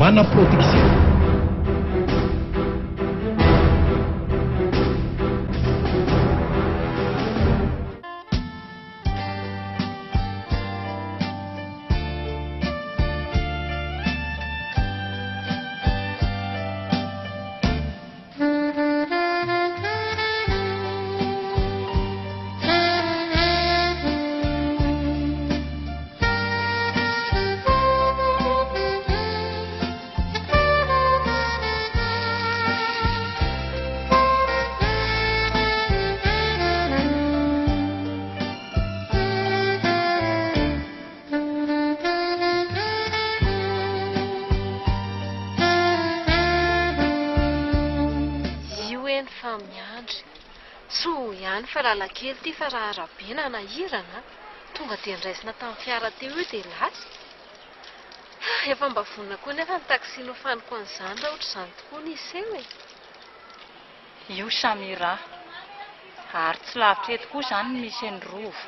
mana protection. Fa lalakely ty fa raha rabena nahirana tonga dia niraisina tamin'ny fiara teo io dia lasa efa mba vonina koa nefa ny taksi nofaniko an'izany raha ohatr' izany tokoa ny iseho e. Io Samira ary tsy lavitra eto koa izany misy ny rova.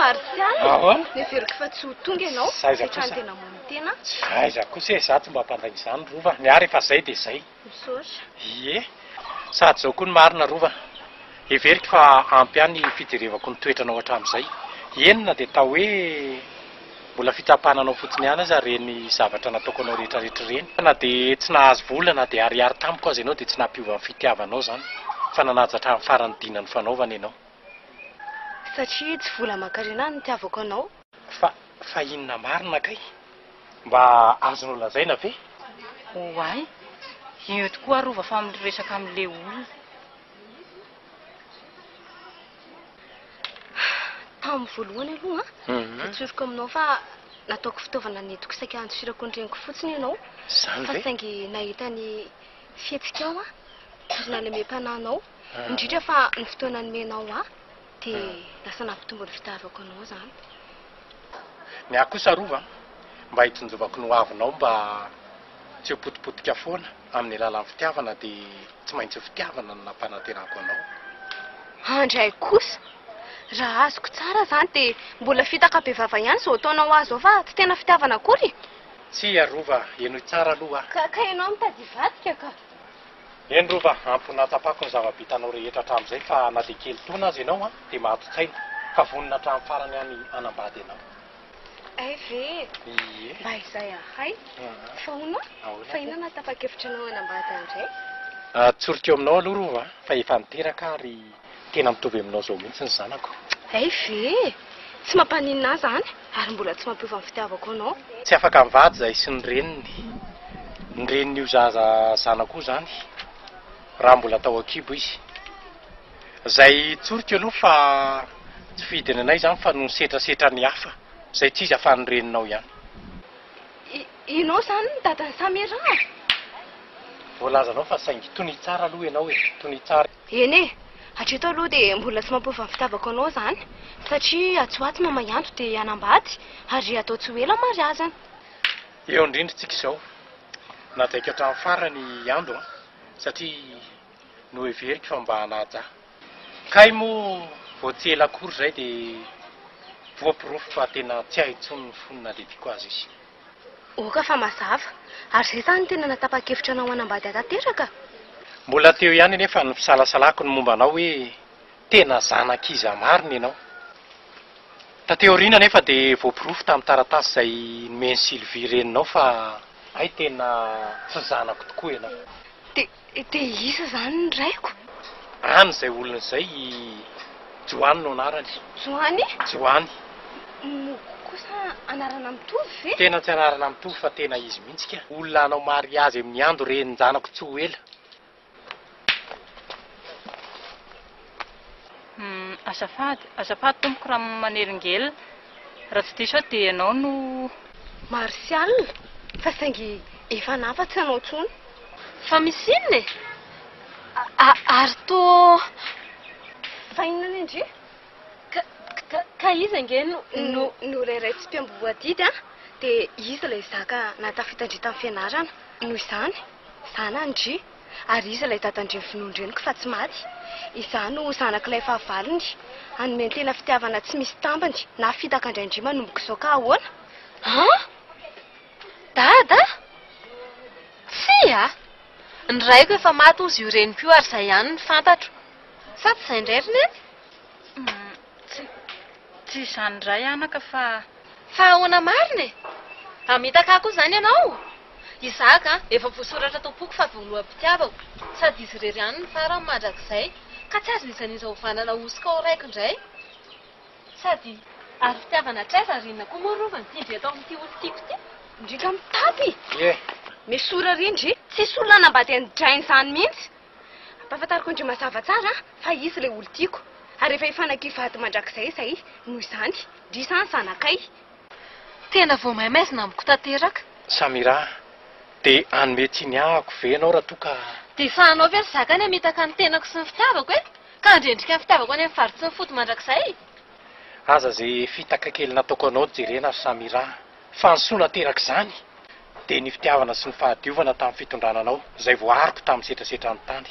Marsial neveriko fa tsy ho tonga ianao satria ny tena mony tena Aiza kosa za tsy mba hampandaina izany rova miary efa izay dia izay misaotra ie sady izao koa ny marina rova everiko fa ampy ihany fijerevako ny toetranao hatramin'izay enina dia tao hoe mbola fitsapananao fotsiny ihany aza reny zavatra nataoko anao rehetrarehetra reny na dia tsy nahazo volana dia ariary tamiko azy ianao dia tsy nampiova amin'ny fitiavanao izany fa nanaja hatramin'ny farany dina ny fanaovana ianao satria tsy vola makarena ny tiavako anao fa inona marina kay mba azonao lazaina ve oay io tokoa rova fa miresaka amin'ilay olona tamin'ny voalohany aloha voatsoriko aminao fa nataoko fitaovana netiko saika andosirako ny reniko fotsiny ianao fa saingy nahita ny fietsika ao ary nalemem-pananao indrindra fa ny fotoana nomenao dia lasa nampitombo ny fitiavako anao izany ny ahy kosa rova mba hitonjovako ny hoavinao mba tsy ho potipotika foana amin'ny alalan'ny fitiavana dia tsy maintsy fitiavana no nampanaterahako anao andray kosa raha azoko tsara izany dia mbola fitaka be vava ihany izao ataonao azy ao fa tsy tena fitiavana akory tsy arova eno tsara aloha ka ianao mitady vadika ka eny rova amponatsapako ny zava-bitanao rehetra hatramin'izay fa na dia kely tona azy ianao dia mahatotsaina fa vonina hatramin'ny farany ihany anambady ianao ay ve mba izay ahay fa hono fa inona tapa-kevitra anao anambady andray tsorika eo aminao aloha rova fa efa niteraka ary tena mitovy aminao izao mihitsy ny zanako ay ve tsy mampaninina zany ary mbola tsy mampiova amin'ny fitiavako anao tsy afaka mivady zay sy ny reniny io zaza zanako izany raha mbola tao akibo izy zay tsorika aloha fa tsy fidiny anay izany fa no setrasetra ny hafa zay tsy izy afa ny reninao ihany inao izany ny dadany Samira voalazanao fa saingy tony tsara aloha ianao tony tsara eny hatreto aloha dia mbola tsy mampiova amin'ny fitiavako anao izany satria atsoaty mamayanto dia anambady ary atao tsy ho ela mariazana eo indrindratsika izao nataiko hatramin'ny farany andro satria no everiko fa mba hanaja kay moa vao tsy ela akory izay dia voapirofo fa tena tsy haintsony ny fonina leviko azy izy oka fa mazava ary izay zany tena natapa-kevitra anao anambady atateraka mbola teo ihany nefa ny fisalasalako ny momba anao hoe tena zanankiza marina ianao tateo riana nefa dia voapirofo tamin'ny taratasy izay nomeny Sylvie reninao fa ay tena tsy zanako tokoa ianao dia isa zany ny raiko anyizay olona izay Joany no anarany Joany kosa anarana mitovy ve tena tsy anarana mitovy fa tena izy mihitsy ka olona anao mariazy amin'ny andro renin'ny zanako tsy ho ela azafady tompoko raha maneringela raha tsy diso dia ianao no Marsial fa saingy efa nafatsy anao tsony fa misy inona ary to fa inona indri ka izy ange no rairay tsy mpiamboadidy dia izy ilay zaka natafitandry tamin'ny fianarana noho izany zanandry ary izy ilay dadandreny finondreniko fa tsy maty izany no zanak'ilay fahavaliny anome tena fitiavana tsy misy tambany na fitaka indraindry manomboka izao ka ahoana Dada? Tsy a? Ny raiko efa maty ozy io reny ko ary izay ihany ny fantatro. Sa tsy izay indray ry neny? Tsy izany indray anaka fa... Fa ahoana marina e? Amitaka koa izany ianao? Izaka efa voasoratra tao boky fa voaloham-pitiavako. Sady izy irery ihany ny farany mandrakizay. Ka tsy azo isan'izao vanana osika ao raiko indray. Sady ary fitiavana traiza rinona koa moa rovany tiandry atao amin'ity olo tiako ty. Indrindra mitapy. Misy ora rindry, tsisy olona nambady andrainy izany mihitsy. Ampahafantariko indray mazava tsara fa izy ilay olo tiako. Ary efa hifanakivady mandrakizay izay noho izany. Ndrisany zanakay. Tena vao maimaizina amiko tanteraka. Samira, dia anome tsiny ahako ve ianao raha toa ka... Dia sahanao ve zakany hamitaka ny tenako sy ny fitiavako e? Ka handrendrika ny fitiavako any amin'ny faritsy ny foto mandrakizay. Aza izay fitaka kely nataoko anao jerena Samira. Fansoana teraka izany. Dia ny fitiavana sy ny fahadiovana tamin'ny fitondrananao, izay voariko tamin'ny setrasetra ny tany.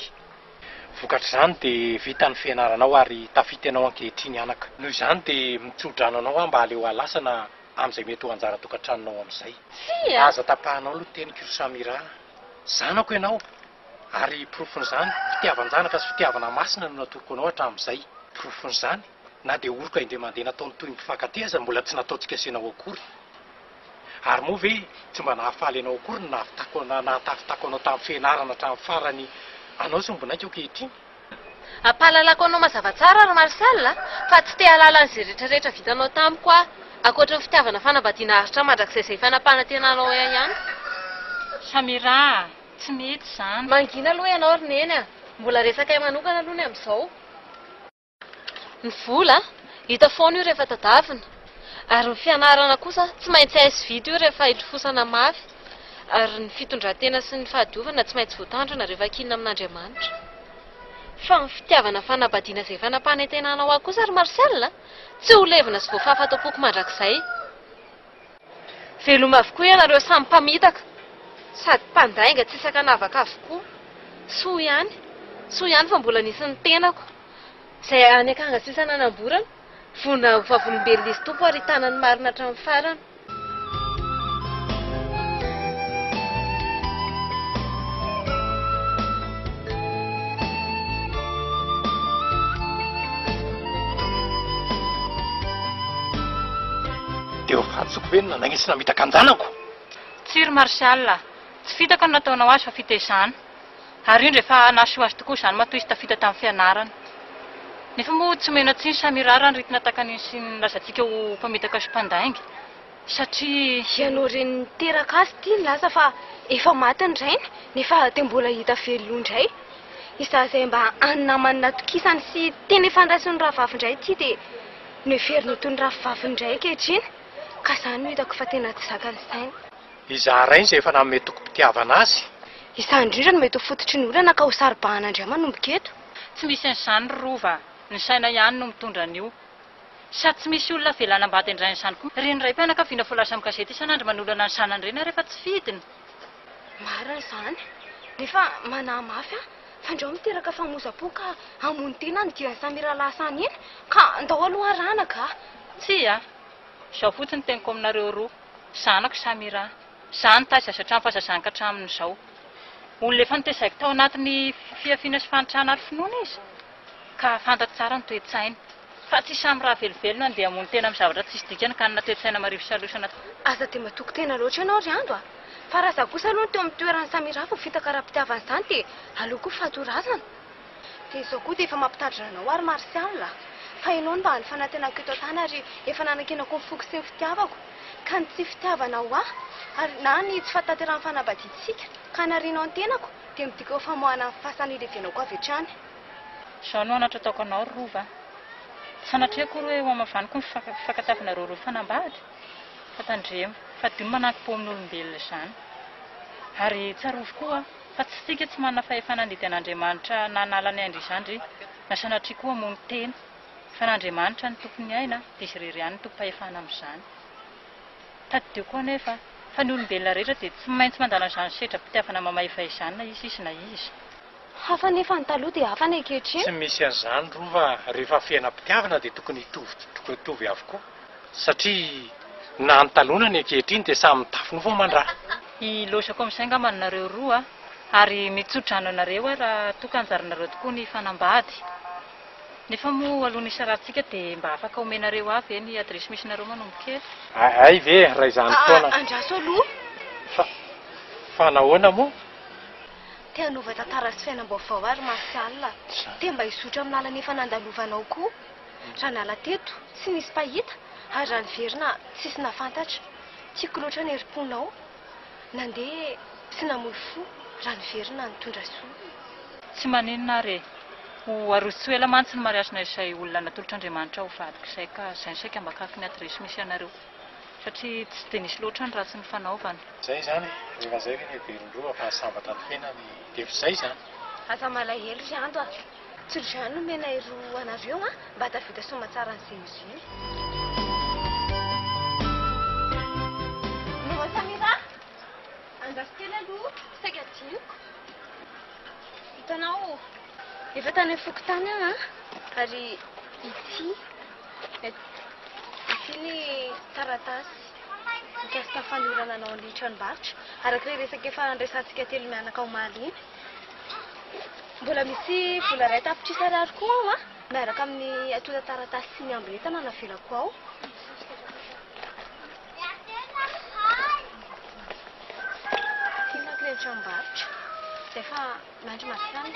Vokatr'izany dia vita ny fianaranao ary tafita ianao ankehitriny anaka. Noho izany dia mitsodrananao aho mba aleo alasana amin'izay mety ho anjara tokantranonao amin'izay. Aza tapahanao aloha teniko io Samira. Zanako ianao. Ary profon'izany, fitiavan-janaka sy fitiavana masina no natoko anao hatramin'izay. Profon'izany, na dia oroka indray mandeha nataony toy ny mpifankateza mbola tsy nataontsika asenao akory. Ary moa ve tsy mba nahafaly anao akory no nahatafitako anao tamin'ny fianarana hatramin'ny farany anao sy mbonaika ankehitriny. Ampahalalako anao mazava tsara ry Marcel, fa tsy te halala an'izay rehetrarehetra vitanao tamiko aho. Ankoatra ny fitiavana fanambadiana aritra mandrakizay izay fanampanantenanao ihany. Samira, tsy mety izany. Mangina aloha ianao ry neny a. Mbola resaka manokana aloha ny amin'izao. Ny vola, hita foana io rehefa tadavina. Ary ny fianarana kosa tsy maintsy aizy vidy io rehefa ilofosana mafy. Ary ny fitondran-tena sy ny fahadiovana tsy maintsy voatandrina rehefa kinina amin'Andriamanitra. Fa ny fitiavana fanambadiana izay fanampanantenanao aho kosa ry Marcel, tsy ho levina sy voafafa tao boky mandrakizay. Veloma avokoa ianareo samy mpamitaka. Sady mpandainga tsy isaka navaka avokoa. Soa ihany fa mbola nisy ny tenako. Izay any akanga sisa nanamborana, vona vavolombelona izy tompo ary tanany marina hatramin'ny farany. Dia vatsoko ve no nanagnisy namitaka an-janako? Tsiry Martial, tsy fitaka no nataonao azy fa fitaizana. Ary io rehefa nahasoa azy tokoa izany matoa izy tafita tamin'ny fianarana. Nefa moa tsy mena tsiny Samira raha ny ritina takany sy ny lazantsika ho mpamitaka sy mpandainga. Satria ianao reny niteraka azy ity ny lasa fa efa maty ny rainy nefa dia mbola hita velona indray. Izaho izay mba anamany natokisany sy teny fandraisiny rahavavy indray ity dia noheverina toy ny rahavavy indray ankehitriny. Ka izany no hitako fa tena tsy zakany sainy. Izaho rainy izay efa nanome tokom-pitiavana azy. Izaho indrindra no mety ho fototry ny olana ka ho saro-bahan'Andriamanitra manomboka eto. Tsy misy an'izany rova, ny saina ihany no mitondra an'io. Sady tsy misy olona velana ambady andrainy izany koa. Reny iray mpianakaviana voalaza amin'ny gazety isan'andro manolana ny sanany ireny rehefa tsy vidiny. Marina izany. Nefa manahy mafy fa andreo miteraka famoza-po ka hamono tena ny dian'ny Samira lasany iny ka andao aloha aranaka. Tsy a. Izao fotsiny teniko aminareo roa. Zanako Samira. Izany tazy aza hatramin'ny fahazazanaka hatramin'izao. Olona efa nitaizako tao anatin'ny fiafiana sy fanotrana ary finoana izy. Ka fantatro tsara ny toe-tsainy. Fa tsy samy raha velivelo andeha hamono tena amin'ny zavatra tsisy dikany ka ny toe-tsaina marivo salosana. Aza dia matoko tena loatra ianao ry andro a. Fa raha zaho kosa aloha teo amin'ny toeran'ny Samira vao fitaka raha-pitiavana izany dia aleoko fatorazana. Dia izao koa dia efa mampitandrina anao ary Martial. Fa ianao mba ny fanantenako eto tany ary efa nanankinako ny foko sy ny fitiavako. Ka ny tsy fitiavana ho ahy ary na ny tsy fahatanteran'ny fanambadiantsika ka narianao ny tenako dia midika ho famoahana ny fahasanilevenako avy hatrany. Izao no anatra ataoko anao rova. Sanatria koa hoe ho amavaniko ny fakatavina roro fanambady. Fa tandremo, fa dino manaky-po amin'ny olombelona izany. Ary tsarovo koa fa tsy sika tsy manana fahefanandidy an'Andriamanitra na nalany andry izany na sanatria koa hamono tena. Fa n'Andriamanitra ny tompony aina dia izy irery ihany ny tompo-pahefana amin'izany. Tadideo koa nefa fa ny olombelona rehetra dia tsy maintsy mandala an'izany sedra-pitiavana mamay-vai izany na izy na izy. Hafa nefa ny taloha dia hafa ny ankehitriny. Tsy misy an'izany rova rehefa fiainam-pitiavana dia tokony hitovy avokoa. Satria na nytaloana ny ankehitriny dia samy mitafiny foa mandra. Ilosako amin'izay ngamanareo roa ary mitsodrano anareo raha toka anjaranareo tokoa ny fanambady. Nefa moa alohan'ny isaratsika dia mba afaka omenareo avy ny adresy misy nareo manombokely. Ay ve raha izany foana. Andraso aloha. Fa nahoana moa? Te hanova tantara sy fiainam-baovao ary Marsial. Te mba hisotra amin'ny lalana efa nandalovanao koa. Raha nala teto tsy nisy pahita ary raha niverina tsisy nafantatra. Tiako loatra ny herim-ponao. Nandeha sy namoy fo raha niverina nitondra soa. Tsy maninona re. Ho aroso ela mantsy ny mariazina izay olona natolotr'Andriamanitra ho vadiko izay ka izay saika mba kaky ny adresy misy anareo. Satria tsy dia nisy loatra ny ratsy ny fanaovana. Zay zany, rehefa zay ny velondroa fa sambatra ny fiainany dia zay zany. Aza malahelo ry ando tsy ry zany nomena iro anareo mba tavita somatsara an'izay izy io. Nova Samira, andraso kely aloha, saika diniko. Hitanao, efa tany fokotany ary ity ny taratasy mikasika fanorana anao ny tranombarotra arak'ireo resaka efa andraisantsika telo mianaka omaly iny. Mbola misy vola ray tapitra isa rary koa miaraka amin'ny atota taratasy sy ny ambretana navelako ao. Tinak'ireny tranombarotra izay fa mandry Marsial.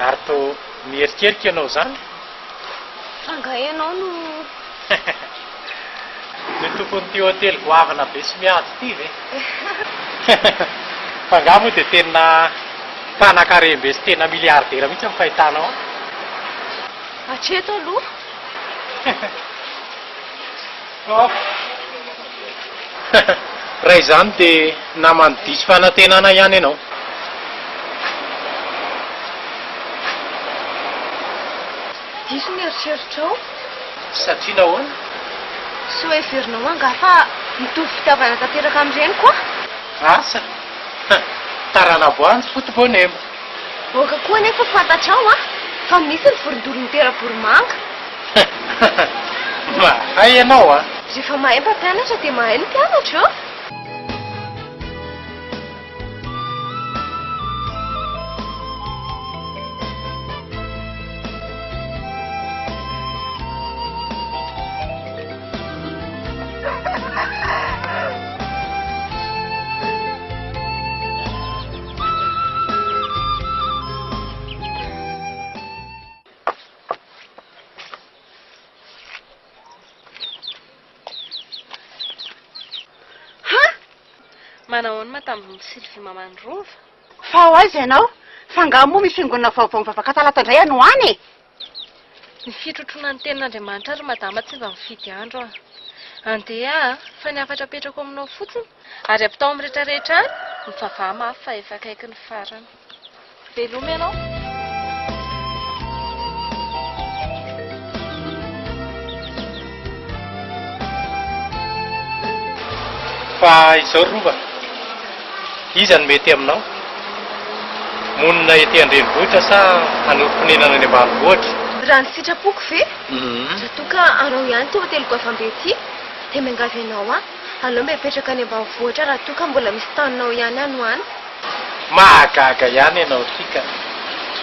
Ary to mierikerika ianao zany? Fanga ianao no... Ny tompon'ity hotely goavana be sy miady ity ve? Fanga moa dia tena mpanan-karem-be sy tena miliardera mihitsy amin'ny fahitanao. Hatreto aloha. Raha izany dia namany diso fanantenana ihany ianao. Diso mieritreritrao. Satria nahoana? Sy hoe heverinao anga fa mitovy fitiavana tanteraka amin'ireny koa. Asa? Tarana voanjo fotobonem. Oka koa nefa fantatrao fa misy ny vorondolo ny tera-boromanga. Mahay ianao Rehefa mahay mpampianatra dia mahay ny mpianatra. Manahoana matamby Sylvie mamany rova? Fa ho aiza ianao? Fa nga moa misy fiangonana vaovao mivavaka talata indray ano any. Ny fitrotrona ny tenin'Andriamanitra ary madama tsy mba mifidy andro andeha fa ny afatra apetrako aminao fotsiny ary ampitao amin'ny rehetrarehetra any mivavaha mafy fa efa akaiky ny farany. Veloma ianao? Fa izao rova, iza ny mety aminao? Monina ety an-drenivohitra sa hanomponenana any ambanivohitra? Raha ny sitrapoko ve? Raha toka anao ihany ty hotely goavambe ity dia miangavy ianao aleo mipetraka any ambanivohitra raha toka mbola misy taninao ihany ano any. Mahagaga ihany ianao tika.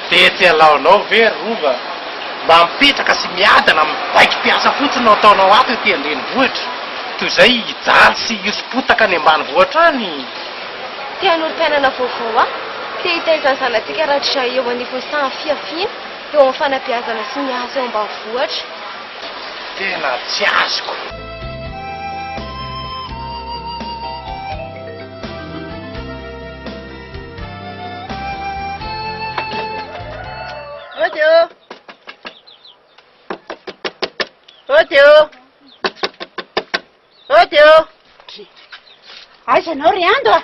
Tety alaonao ve rova mba mipetraka sy miadana mibaiky mpiasa fotsiny no ataonao ato ety an-drenivohitra. Toy izay hijaly sy hiosopotaka any ambanivohitra any. Te hanoro-piainana vaovao Tehitaizany zanatsika raha eo anivony fiafiana eo amin'ny fanabeazana sy ny asa eo ambanivohitra. Tena tsy azoko. Odio aiza anao ry ando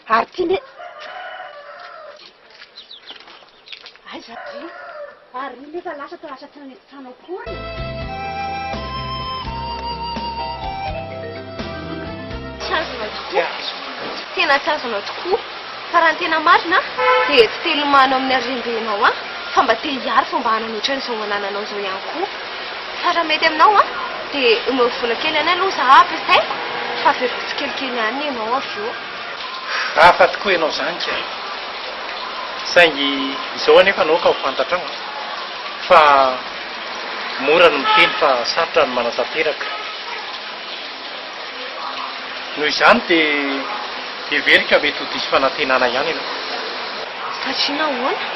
ary tiany aiza ary nefa lasa tanao kory tena tsy azonao tokoa fa raha ny tena marina dia tsy telomano amin'ny arembenao a fa mba te hiary fomba hananotra n'izao manananao zao ihany koa fa raha mety aminao a dia vola kely any aloha za ampiasaiko fa verotsy kelikely any ianao avy eo. Hafa tokoa ianao zany ka saingy izao anefa anao ka ho fantatra fa mora no miteny fa sarotra no manatateraka noho izany dia everika mety ho disy fanantenana ihany ianao. Satria nahoana?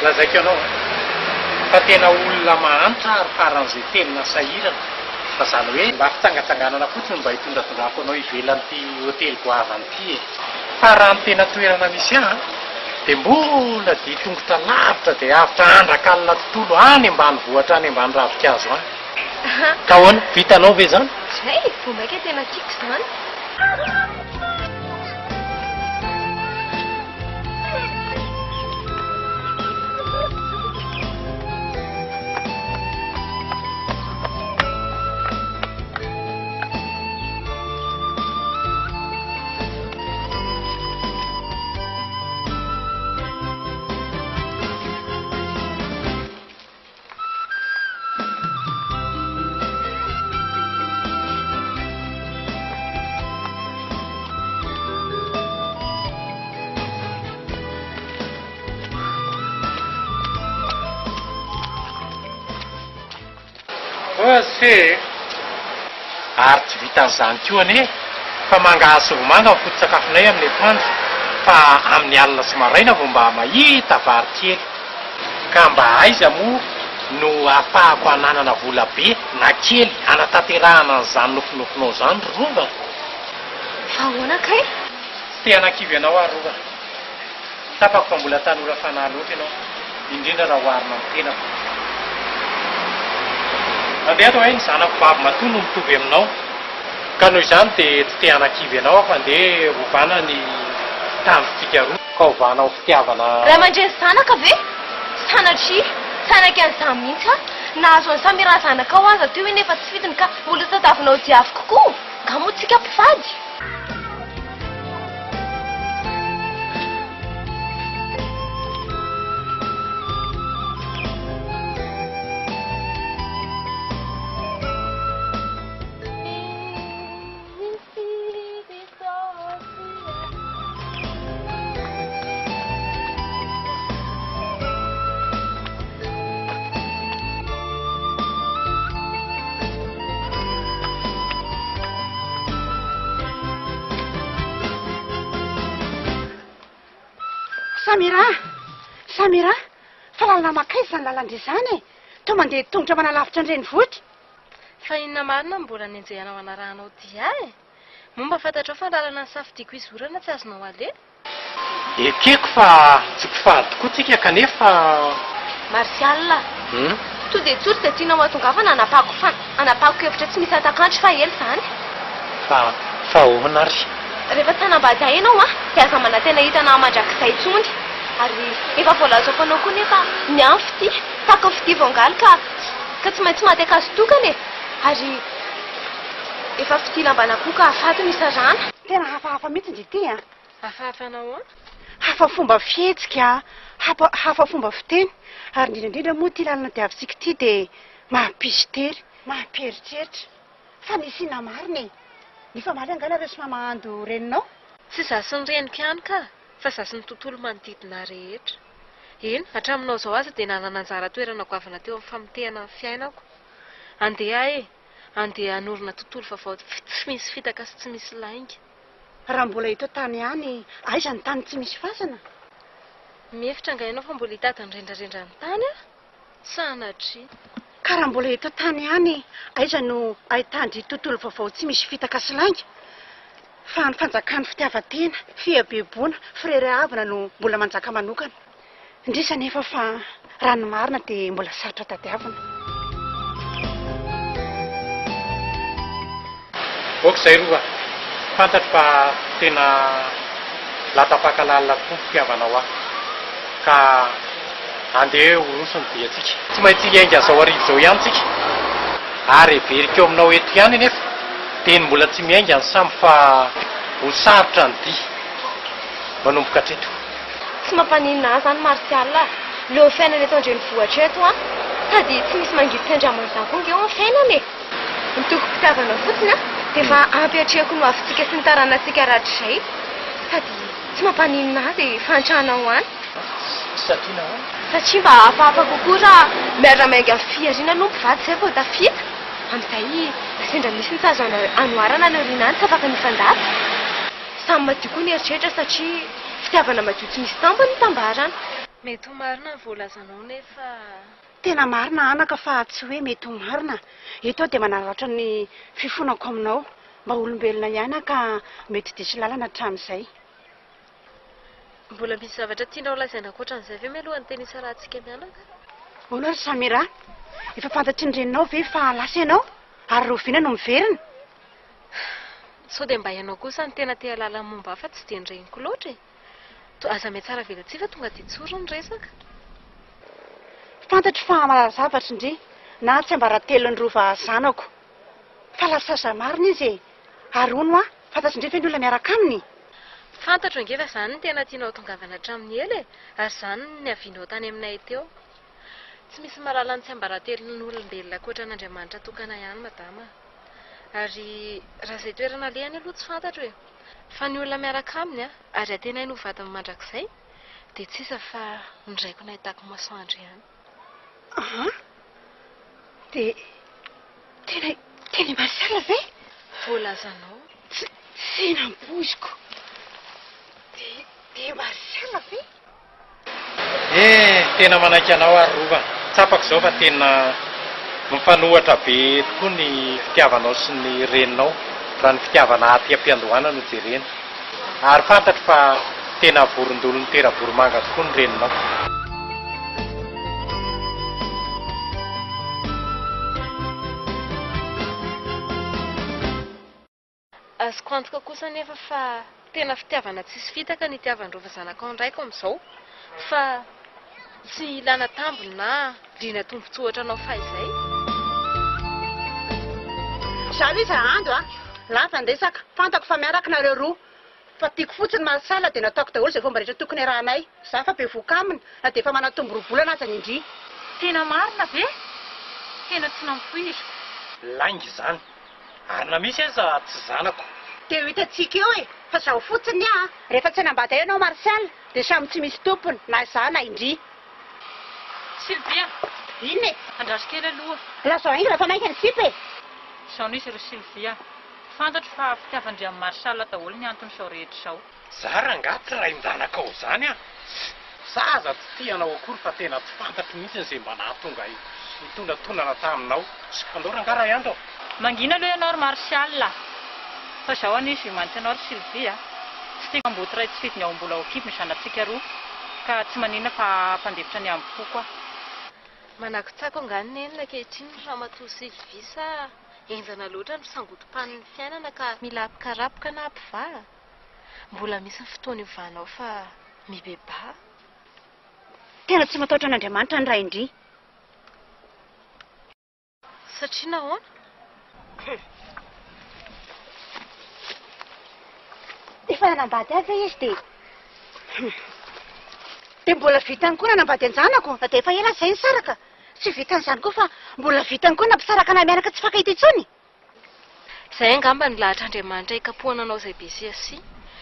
Lazaiko ianao fa tena olona mahantra ary faran'izay telina sahirana fa zany hoe mba fitsangatsanganana fotsiny mba hitondratondrako anao ivelan'ity hotely goavany ity fa raha ny tena toerana misy ahy dia mbola dia tongotra lavitra dia avitra andraka alina tontolo any ambanivohitra any ambany ravikazo any ka hoana vitanao ve zany? Zay vao maika tena tiako zany. Fe ary tsy vitan'izany koa ane fa mangahazo vomanga ny foto-tsakafonay amin'ny atoandro fa amin'ny alina sy maraina vao mba mahita vary kely ka mba aiza moa no ahafahako hananana vola be na kely hanatanterahana an'izany nofinofinao zany rova. Fa ahoana kay? Tsy te hanakivy ianao ary rova. Tapako fa mbola tanora fanahy loatra ianao indrindra raha hoarina amin'ny tenako. Mandeha ato hoe ny zanako vavy matoa no mitovy aminao ka noho izany dia tsy te hanakivy ianao fa andeha hovana ny tambotsika roa ka hovanao fitiavana. Ray aman-dreny zanaka ve? Sanatria sanaka an'izany mihitsy nahazo any samy raha zanaka ao aza teo nefa tsy fitiny ka mbola tadavinao jiafy kokoa ka moa tsika mpivady. Samira, fa lalana makaiza zany lalandre zany e. To mandeha tongotra manalavitra andreny vohitra. Fa inona marina mbola nenjehanao anarahanao dia e. Momba fantatrao fa lalana ny safidiako izorana tsy azonao ale. Ekeko fa tsy mpifady tokoa tsika kanefa Martial. To dia tsotra dia tianao matongafana anapahako hevitra tsy misy atakantry fa ely zany. Fa ahoana ary? Rehefa tsanambady ahenao dia aza manantena hitanao mandrakizay tsony. Ary efa voalazako anao koa nefa ny anfy ty Tako fity voangaly ka tsy maintsy maty akazo tokany e. Ary efa fity lambana koa ka afato misy rano. Tena hafahafa mihitsy ndry ity a. Hafahafanao a? Hafa fomba fihetsika, hafa fomba fiteny. Ary indrindra moa ty lalana diavintsika ity dia mampisy tery, mampieritreritra. Fa nisina marina e. Ny famaly angala resy mamahando reninao. Tsy zasy ny reniko ihany ka, fa zasy ny tontolo manodidina rehetra. Eny, hatraminao zao aza dia nanana anjara toerana goavana teo amin'ny famotehana ny fiainako. Andeha hanorina tontolo vaovao tsy misy fitaka sy tsy misy lainga. Raha mbola eto tany ihany, aiza ny tany tsy misy fasana? Mihefitra angainao fa mbola hitady ny rendrarendra ny tany a? Sanatria. Ka raha mbola eto tany ihany, aiza no ahitandry tontolo vaovao tsy misy fitaka sy lainga? Fa ny fanjakan'ny fitiavan-tena, fihabeboana, firery-havana no mbola manjaka manokana. Indrisa nefa fa raha ny marina dia mbola sarotra tadiavina. Okizay rova, fantatro fa tena latapakalalina tokoa fitiavanao aho. Ka andeha orosony dia tsika. Tsy maintsy hiainga zao arivo zao ihany tsika. Ary everika eo aminao eto ihany nefa. Teny mbola tsy miainga ny samy fa ho sarotra ny dia. Manomboka hatreto. Tsy mampaninina zany Martial. Leo fiainana eto andrenivohitra eto a. Sady tsy misy mangiditra Andriamanitsankonga eo amin'ny fiainana e. Ny toko-pitiavana fotsiny a dia efa ampiatrehako no avintsika sy ny taranantsika rahatrizay. Sady tsy mampaninina azy fantrahanao any. Satria mba hafahafa kokoa raha miara-mainga amin'ny fiariana no mpivady izay vao tafita. Amin'izay sendra misy ny sazo anoharana ny aoriana any tsy afaka mifandatra. Samy madio koa ny eritreritra satria fitiavana madio tsy misy tambany ny tambarana. Mety ho marina ny voalazanao nefa. Tena marina anaka fa tsy hoe mety ho marina. Eto aho dia manaratra ny fifonako aminao mba olombelona ihany ka mety diso lalana hatramin'izay. Mbola misy zavatra tianao lazaina ankoatran'izay ve mialohan'ny teny isa rahantsika mianaka? Hono ry Samira, efa fantatry ny reninao ve fa lasa ianao ary roviana no miverina? Sao dia mba ianao kosa ny tena te halala momba hafa tsy dia ny reniko loatra e. Aza miha tsara velatsy fa tonga dia tsoro ny resaka. Fantatro fa malala zavatra indri na tsy ambaratelo ny rova zanako. Fa lasa marina izy e. Ary hono fantatry indri fa ny olona miaraka aminy. Fantatro ange fa izany ny tena tianao tongavana hatramin'ny ela e. Ary izany ny avianao tany aminay teo. Tsy misy mahalala ny tsy ambaratelon'ny olombelona ankoatran'Andriamanitra tokana ihany madama. Ary raha izay toerana lehany aloha tsy fantatro e. Fa ny olona miaraka aminy ary atena iny ho vatany mandrakizay dia tsy isa fa niraiko nahitako masoandro ihany. Dia teny Martial ve? Voalazanao. Tsy nampoiziko. Dia Martial ve? Tena manaiky anao ary rova. Tsapako izao fa tena mifanohatra be tokoa ny fitiavanao sy ny reninao raha ny fitiavana aty am-piandohana no jerena. Ary fantatro fa tena vorondolo ny tera voromanga tokoa ny reninao. Azoko antoka kosa nefa fa tena fitiavana tsisy fitaka ny itiavan-drova zanakao ndraiko amin'izao. Fa tsy ilana tambony na liana tombontsohatra anao fahizay. Zaho izy ando lava andesaka fantako fa miaraka nareo roa. Fa tiako fotsiny Martial dia nataoko daholo izay fomba rehetra tokony rahanay. Za fa be voka aminy na dia efa manatombo rovolana aza ny indri. Tena marina ve? Tena tsy nampoiziko. Lainga izany. Ary na misy aza tsy zanako. Dia ho hitantsika eo e. Fa zaho fotsiny rehefa tsy nambata eo ianao Martial dia samy tsy misy tompony na za na indri. Sylvia, Inona e? andraso kely aloha. Lazao ainga rehefa mainka ny sipa e. Izao nisy ro Sylvia. Fantatro fa fitiavan-drian'i Martial daholo ny antony izao rehetra izao. Za rangaha tsy raha in-danakao zany Zaza tsy tianao akory fa tena tsy fantatro mihitsy izay mba nahatonga nitondratonana taminao. Andao rangaha raha iandro. Mangina aloha ianao ry Martial. Fa izao anisy mantsy ianao ry Sylvia. Tsy tiako amboty ray tsy fidiny ao mbola ao kipy ny zanatsika roa. Ka tsy maninona fa mpandefitra ny amiko koa. Manakitsako angany nenina ankehitriny raha matoa Sylvie sa enjana loatra ny fisangotom-panin'ny fiainana ka mila apikarapoka na ampivà. Mbola misy ny fotoana iovanao fa mibeba. Tena tsy matahotra an'Andriamanitra ny ray indri. Satria nahoana? Efa nanambady azy izy dia mbola vitany koa nanambady anjanako. Dia efa ela izay ny saraka. Tsy vitan'izany koa fa mbola vitany koa nampisaraka na miaraka tsy fakahita intsony. Izay angamba ny lahatr'Andriamanitra ikapohana anao izay be siasia.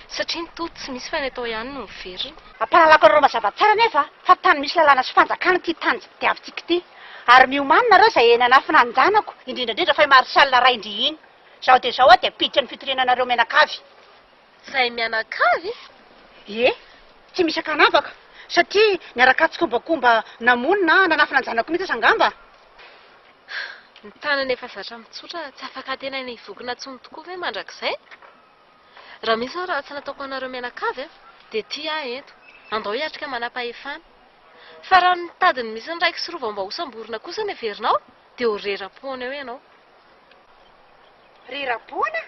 Satria ny toto tsy misy fa ny atao ihany no miverina. Ampalalako anareo mazava tsara nefa fa tany misy lalàna sy fanjakana ity tany diavintsika ity. Ary miomanina reo izay nanafina anjanako, indrindrandrindra fa Marsial Raindry iny. Zao dia zao dia piditra ny fitorenanareo mianakavy. Izay mianakavy? Ie, tsy misy akanavaka. Satria niaraka tsikombakomba namonina nanafina anjanako mihitsy angamba. Ny tanany efa zatra mitsotra tsy afaka tena ny ivokina tsony tokoa ve mandrakizay? Raha misy aho raha tsy nataoko anareo mianakavy dia ty eto andao hiatrika manam-pahefana. Fa raha nitadiny misy ny raiky sy rova mba hosamborina kosa ny averinao dia ho rera-poana eo ianao. Rera-poana?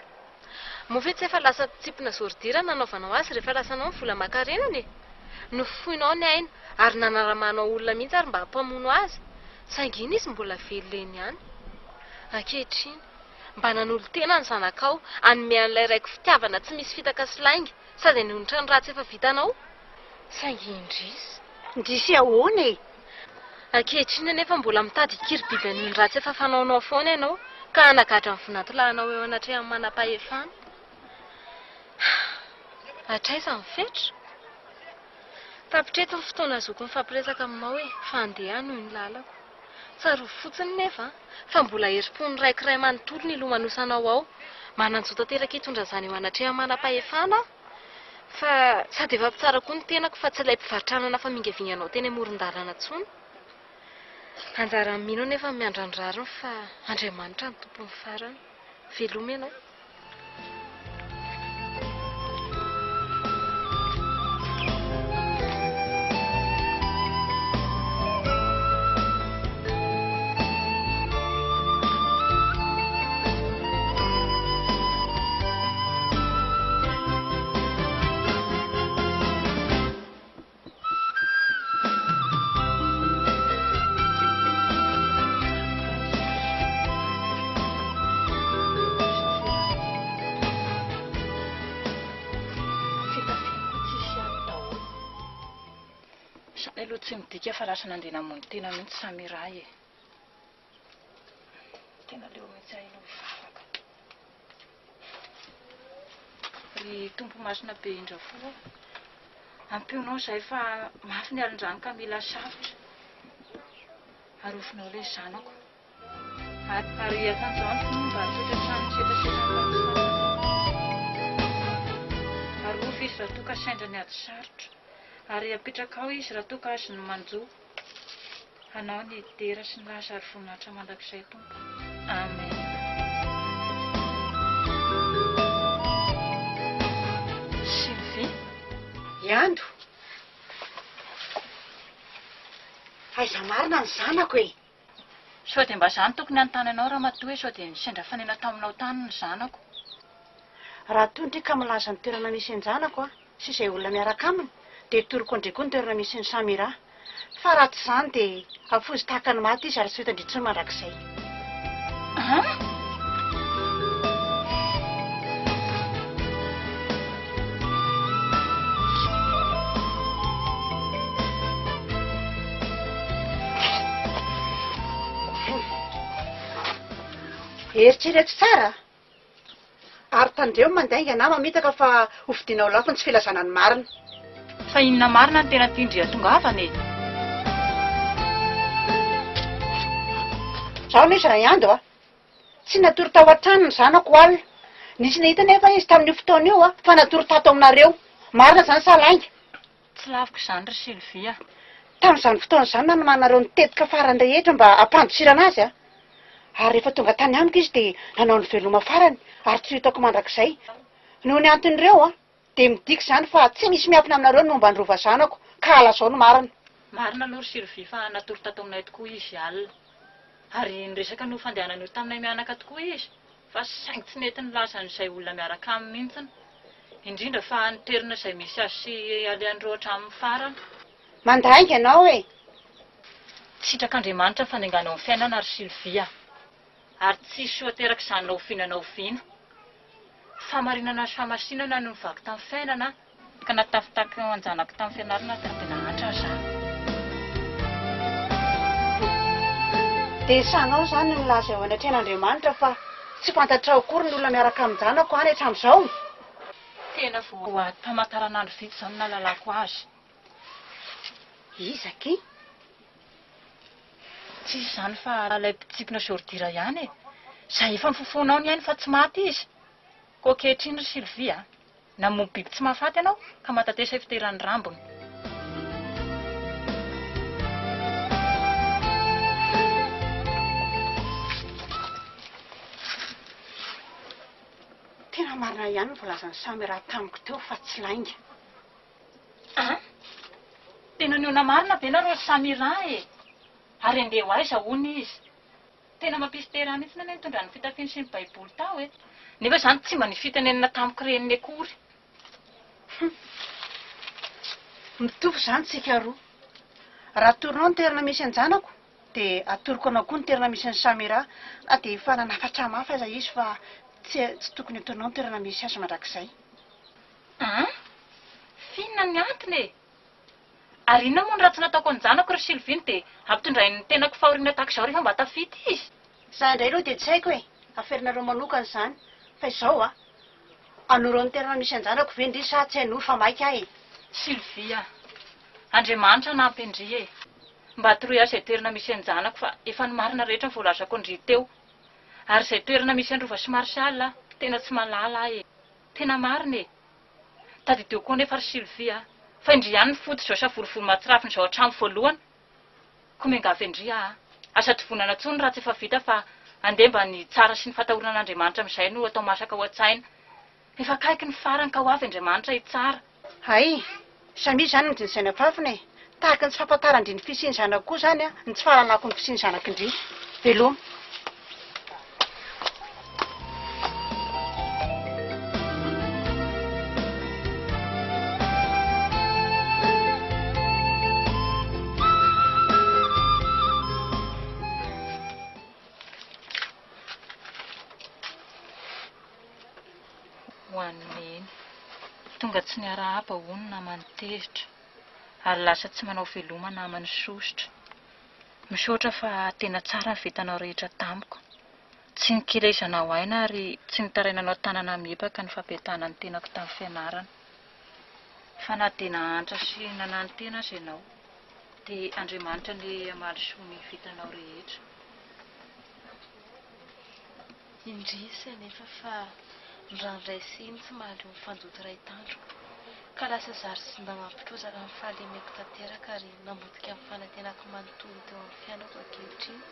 Moa tsy efa lasa tsipina zordira nanaovanao azy rehefa lasanao ny vola makarenany. Nofoinao ny aina ary nanaramanao olona mihitsy ary mba hampamono azy. Saingy iny izy mbola velona ihany. Ankehitriny mba nanolo-tena ny zanakao anome an'ilay raiky fitiavana tsy misy fitaka sy lainga sady hanonitra ny ratsy efa vitanao. Saingy indrisy ahoana e? Ankehitriny anefa mbola mitady ikiribiby ny ratsy efa fanaonao foana ianao ka hanagatra ny vinantolahanao eo anatrehan'ny manam-pahefana. Hatraiza ny fetra? Tapitreto ny fotoana azoko ny fampiresaka aminao fa andeha noho ny lalako. Tsaro fotsiny nefa fa mbola herim-pon'ny raikiray manontolo ny lomanosanao ao. Mananjota teraka hitondra izany eo anatrehan'ny manam-pahefana. Fa sady efa pitsara koa ny tenako fa tsy ilay mpivarotranana fa mingavinganao teny amoron-dalana intsony. Anjara mino nefa miandrandrariny fa Andriamanitra ny tompony farany. Veloma ianao. Aloha tsy midika fa lasa nandeha namono tena mihitsy Samiray tena leo mihitsy ahy aloha vavaka. Ry tompo masina be Indrafo ampionao izay fa mafy ny alin-drano ka mila safotra arofinao ilay zanako ary akan'izao ny fomba tsotra trano setrasetra ary ofy izy raha toa ka sendra ny ady sarotra. Ary apetraka ao izy raha toa ka azo ny manjo. Anao ny dera sy ny lasa ary voninahitra mandrakizay tompo. Amen. Sylvie. Iando. Aiza marina ny zanako e. Sao dia mba izany tokony anontany anao raha matoa sao dia sendra fanena taminao tany ny zanako. Raha tondry ka milaza ny toerana misy ny zanako sy izay olona miaraka aminy dia toroko indriko ny toerana misy ny Samira. Fa raha tsy izany dia afozy tahaka ny maty izy ary tsy hotandritsy mandrakizay. Eritrereto tsara ary tandreo mandainga na mamitaka fa hovidinao lafo ny tsy filazana ny marina. Fa inona marina ny tena tindry atongavana e? Zaho no izy raha Iando tsy natory tao an-trano ny zanako alina. Nisy nahita nefa izy tamin'io fotoana io fa natory tato aminareo. Marina izany sa lainga? Tsy laviko izany ry Sylvia. Tamin'izany fotoana izany nanomanareo nitetika farany rehetra mba hampandosirana azy ary rehefa tonga tany amiko izy dia nanao ny veloma farany ary tsy hitako mandrakizay. Noho ny anton'ireo dia midika izany fa tsy misy miafina aminareo no mba nirova zanako ka ala zao no marina. Marina aloha ry Sylvie fa natory tato aminay tokoa izy alina. Ary niresaka no fandehanana io taminay mianaka tokoa izy fa saingy tsy nety nilaza n'izay olona miaraka aminy mihitsy. Indrindra fa niterina izay misy azy sy alehan'ireo hatramin'ny farany. Mandainga ianao e. Sitrak'Andriamanitra fanenganao ny fiainana ry Sylvia. ary tsisy soateraka izany na oviana na oviana. Famarinana sy famasinana no nivaky tamin'ny fiainana ka natafitaky anjanako tamin'ny fianarana tena hantra zany. Dia sanao izany no milaza eo anatrehan'Andriamanitra fa tsy fantatra akory ny olona miaraka amin'ny janako any hatramin'izao. Tena vao famantaranandro vitsy izany nahalalako azy. Izaky? Tsy izany fa ilay mpitsikina Jordira ihany e. Izay efa mifofonao ny ainy fa tsy maty izy. Koa ankehitriny ry Sylvia, namono biby tsy mahafaty ianao ka matatesa ifiteran'ny rambony. Tena marina ihany ny volazany samy raha tamiko teo fa tsy lainga. Tena niona marina be nareo samy raha e. Ary andeha ho aiza hono izy. Tena mampisy tera mihitsy ny mitondra ny fitafiany sy ny baiboly tao e. Nefa izany tsy mba ny fitenenina tamiko reniny akory. Mitovy izany tsika roa. Raha atoronao ny toerana misy anjanako, dia atoroko anao koa ny toerana misy ny Samira, na dia efa nanafatra mafy aza izy fa tsy tokony atoronao ny toerana misy azy mandrakizay. Finna ny antony e. Ary inona moa ny raha tsy nataoko anjanako ry Sylvine dia ampitondray ny tenako fahoriana tahaka izao rehefa mba tafity izy. Izany indray aloha dia tsy haiko hoe aferinareo manokana izany. Fa izao anoro ny toerana misy anjanako ve indrisy sa tsy hanoro fa maika ahy. Sylvia, Andriamanitra nampy indry e. Mba atoroy azy izay toerana misy anjanako fa efa ny marina rehetra ny voalazako indry teo. Ary izay toerana misy Androva sy Marsial tena tsy malala ahy e. Tena marina e. Tadideo koa nefa ry Sylvia, fa indry ihany ny fody izao savolovolony mahatsirafiny izao hatramo voalohany. Koa miangavy indry asa tovonana intsony raha tsy efa vita fa andeha mba ny tsara sy ny fatahoran'Andriamanitra amin'izay no atao masaka ho an-tsaina. Efa kaiky ny farany ka ho avy Andriamanitra hitsara. Hay, samy izany ny dinizay afafina e. Tahaka ny tsy fampatarandry ny fisiany zanako koa izany ny tsy fahalalako ny fisiany zanako indry. Veloma. Tonga tsy niara-hapa hono namany tezitra ary lasa tsy manao veloma namany sositra. Misaotra fa tena tsara ny vitanao rehetra tamiko. Tsy nikilezana ho aina ary tsy nitarainanao tanana miepaka ny fampietana ny tenako tamin'ny fianarana. Fa na dia nahantra sy nanany tena azy ianao dia Andriamanitra ny hamalisoa ny vitanao rehetra. Indrisy anefa fa nirandray siny tsy mahaly ho mifanjoto iray tandroko ka lasa zary sy mba mampitrozaka amin'ny fahalemeko tanteraka ary namotika amin'ny fanantenako manontolo teo amin'ny fianako ankehitriny.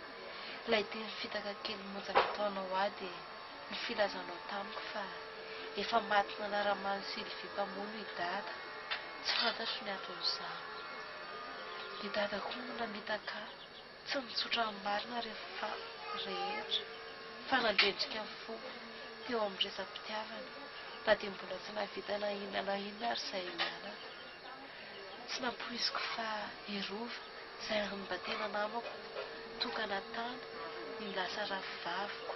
Ilay teny fitaka kely monjaka taonao ahy dia ny filazanao tamiko fa efa maty nanara-many Sylvie mpamono i dada. Tsy fantatro ny aton'izany. Ny dada koa no namitaka tsy mitsotra amin'ny marina rehefa rehetra fa nandrendrika amin'ny fo teo amin'ny resam-pitiavana na dia mbola tsy navita na inona ary izay miala. Tsy nampoiziko fa Erova izay ary mba tena namako tokana tany ny lasa ravivaviko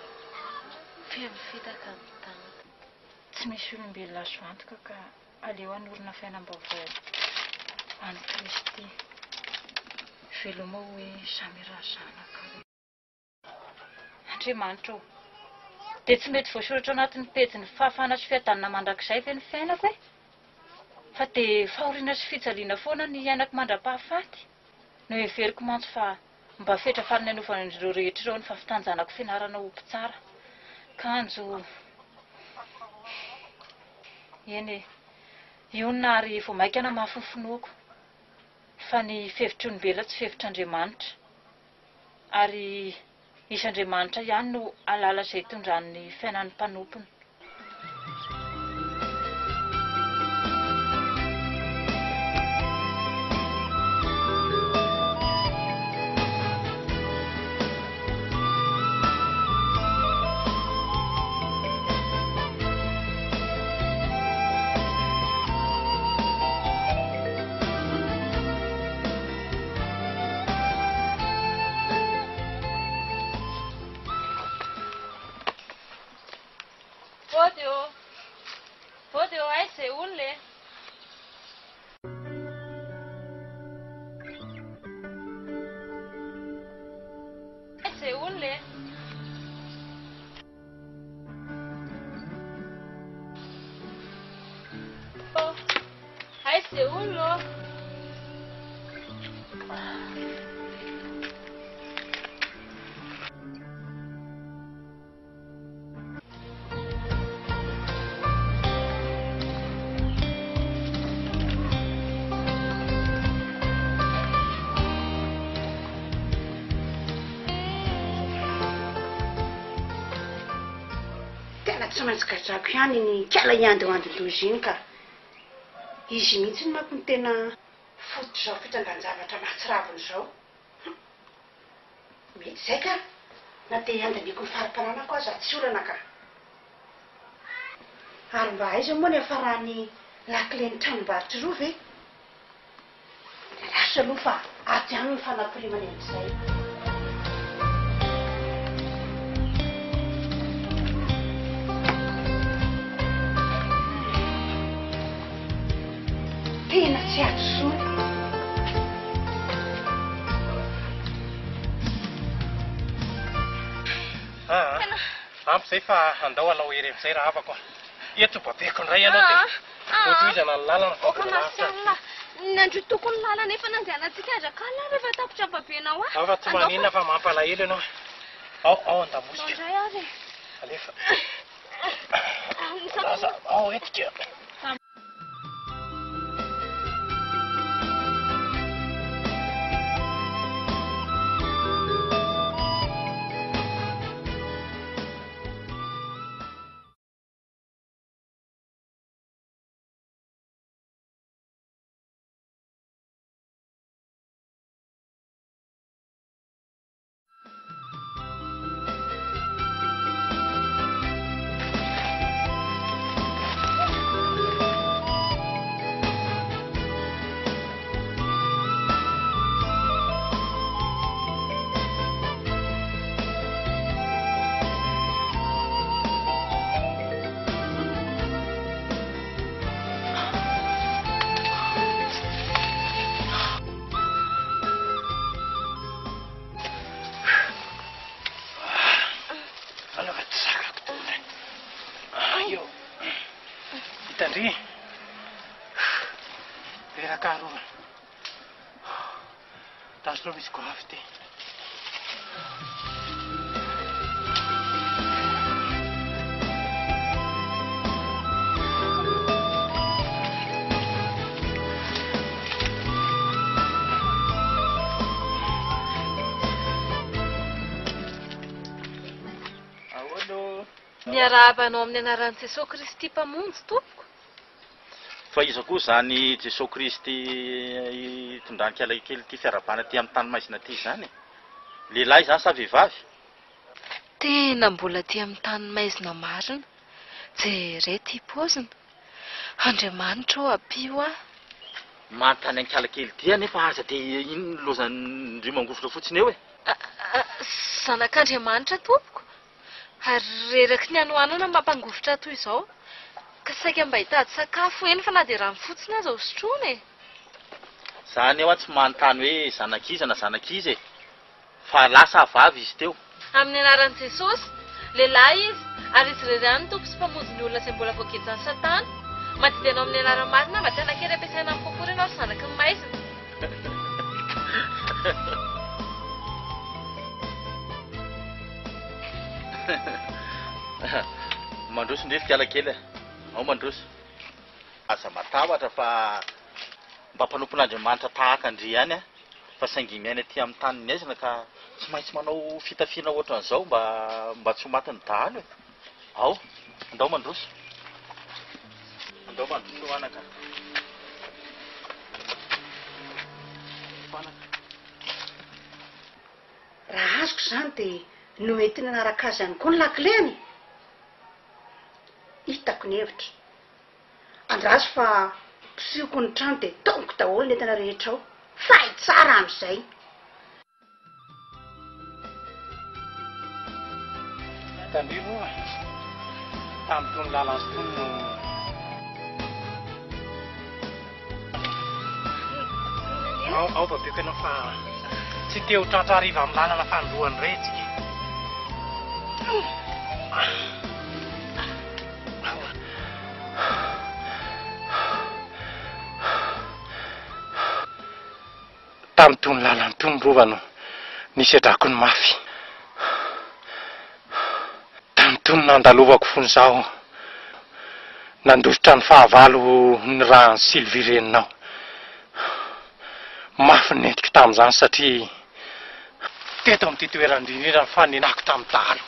feno fitaka ny tany. Tsy misy olombelona azo antoka ka aleo hanorina fiainam-baovao any Kristy. Veloma hoe Samira zanaka. Andriamanitra ô, dia tsy mety voasoratra ao anatin'ny pejiny fahafahana sy fiadanana mandrakizay ve ny fiainako e? Fa dia fahoriana sy fijaliana foana ny iainako mandra-pahafaty. No heveriko mantsy fa mba fetra farany hanovana ireo rehetra ireo ny fahafitanjanako fianarana ho mpitsara. Kanjo eny e, ionona ary vao maika na mahafinofinoako fa ny fevitry-olombelona tsy fevitr'Andriamanitra. Ary is'Andriamanitra ihany no alala izay tondrany fiainan'ny mpanompony. Vôdeo aiza olona e. Aiza olona e. Aiza olona. Tsy maintsy gadrako ihany ny kala iandoandolozy iny ka izy mihitsy ny manko ny tena fototra zao fitrangan-javatra mahatsiraviny izao. Mety izay ka na te andaniako ny fari-pananako aza tsy olana ka ary mba aiza moa ny afarany lakile ny tranombarotra rova e lasa aloha fa aty any ny fanapirimany amin'izay. Tena tsy azo ampy izay fa andao anao ery amin'izay raha afako eto babeko indray ianao dia otoizana ny lalana Marsial nandro tokony lala nefa nandehanantsika adraka la rehefa tapitra babenao afa tsy maninona fa mampalahelo ianao ao andamosika indray ary alefa ao etika. Hitandry veraka rova tasonao misy goavy ty miarabanao amin'ny anaran'i Jesosy Kristy mpamonjy tompoko. Fa iza koa zany Jesosy Kristy tondrankala kely ty fiarabana ty amin'ny tany maizina ty zany. Lehilahy zany sa vehivavy? Tena mbola ty amin'ny tany maizina marina. Jere ty paozina. Andriamanitra o apio a. Manontany ankala kely ty nefa aza dia ino lozany rimangosotra fotsiny eo e? Zanak'Andriamanitra tompoko. Ary reraky ny anoanana mampangovotra toy izao. Ka saika mba hitady sakafo eny fa na dia rano fotsiny aza hosotroana e. Zany eo tsy manontany hoe zanak'iza na zanak'iza e. Fa lasa vavy izy teo. Amin'ny anaran'i Jesosy, lehilahy izy, ary izy irery ihany tompo sy mpamonjy ny olona izay mbola voakejany Satana. Madidi anao amin'ny anarana marina mba tena kely ampiasaina amin'ny kokory ianao ry zanaky ny maizina. Mandroso ndre fiala kely ao mandroso aza matahotra fa mba mpanompon'Andriamanitra tahaka andry ihany fa saingy miaina aty amin'ny tany maizina ka tsy maintsy manao fitafiana ohatran'izao mba tsy ho maty ny dahalo e. Ao andao mandroso anaka raha azoko zany dia noentiny anaraka azy ihany koa ny lakileny. Hitako ny hevitra andraso fa pisiko ny trano dia taoniko daholo ny entana rehetra ao fay tsara amin'izay. Tandrivo tamin'ny tony lalany tony no ao babeko ianao fa tsy teo tratra ariva amin'ny lalana fandroany retsika. Tamin'ny tony lalany tony rova no nisy adrako ny mafy. Tamin'ny tony nandalovako fony zaho nandositra ny fahavalo ny raha ny Sylvie reninao. Mafy nentiko tamin'izany satria teto amin'ity toerandrindrindra ny faninako tamin'ny dahalo.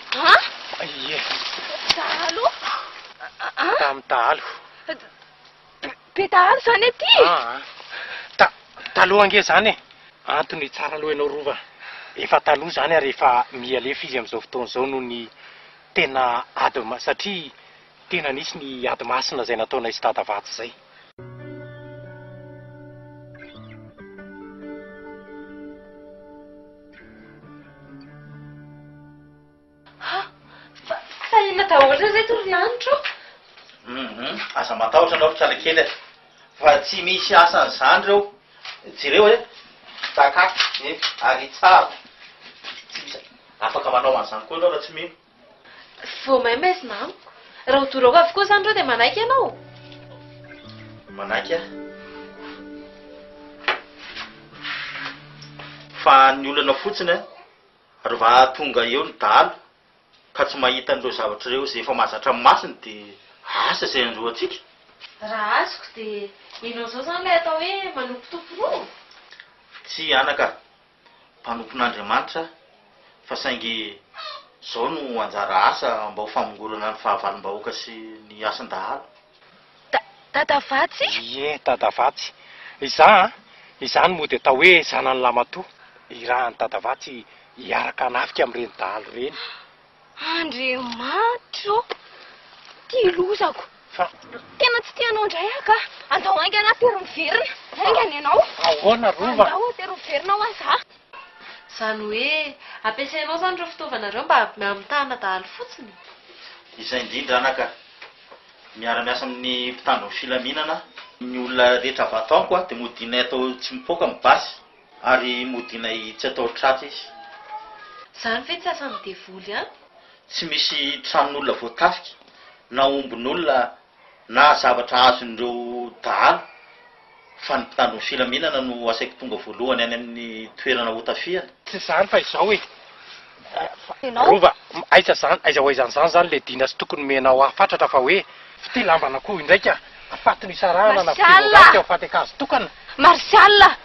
Ie. Dahalo? Tamin'ny dahalo. Be dahalo zany aty? Taloha ange zany e. Antony tsara aloha ianao rova. Efa taloha zany ary efa mialefa izy amin'izao fotoana izao noho ny tena satria tena nisy ny ady masina izay nataona izy tadavatsy izay. Fa inona daholo reto ry lanitro? Asa matahotra anao fiala kely fa tsy misy asan'izany reo. Jereo hoe takaka ary tsara. Tsy misy afaka manao an'izany koa ianao raha tsy mino. Vao maimezina amiko. Raha ho dorako avokoa izany reo dia manaiky ianao. Manaiky fa ny olana fotsiny rova tonga eo ny dahalo ka tsy mahita an'ireo zavatra ireo izay efa mahazatra amin'ny masiny dia asa izay androantsika. Raha azoko dia inona izao izany ilay atao hoe manompo tompo. Tsy anaka mpanompon'Andriamanitra fa saingy izao no anjara asa mba ho famongorana ny fahavalom-bahoaka sy ny asan-dahalo. Tadavatsy? Ie, tadavatsy. Izany moa dia atao hoe zanany lamatoa. Irahan'ny tadavatsy hiaraka hanafika amin'ireny dahalo ireny. Andriamanitro, tia lozako. Fa tena tsy tianao indray aka. Andao ainga ana tero miverina. Aingany ianao. Ahoana rova? Andao tero miverina ho aza. Izany hoe ampiasainao izany ireo fitaovanareo mba hamitahana dahalo fotsiny. Izay indrindra anaka miara-miasa amin'ny mpitandron'ny filaminana. Ny olona rehetra vataoko dia modinay atao tsy mipoaka mibasy ary modinay tsy atao tratra izy. Izany fe tsy asan'ny devoly ihany. Tsy misy tranon'olona voatafika na ombin'olona na zavatra azon'ireo dahalo fa ny mpitandron'ny filaminana no asaiko tonga voalohany any amin'ny toerana hotafiana. Tsy izany fa izao hoe rova aiza hoaizan'izany zany le dina sy tokony menao afantatra fa hoe fitelambana koa indraika afatiny isarahana na fitevovaika ao faty akazo tokana. Marsial,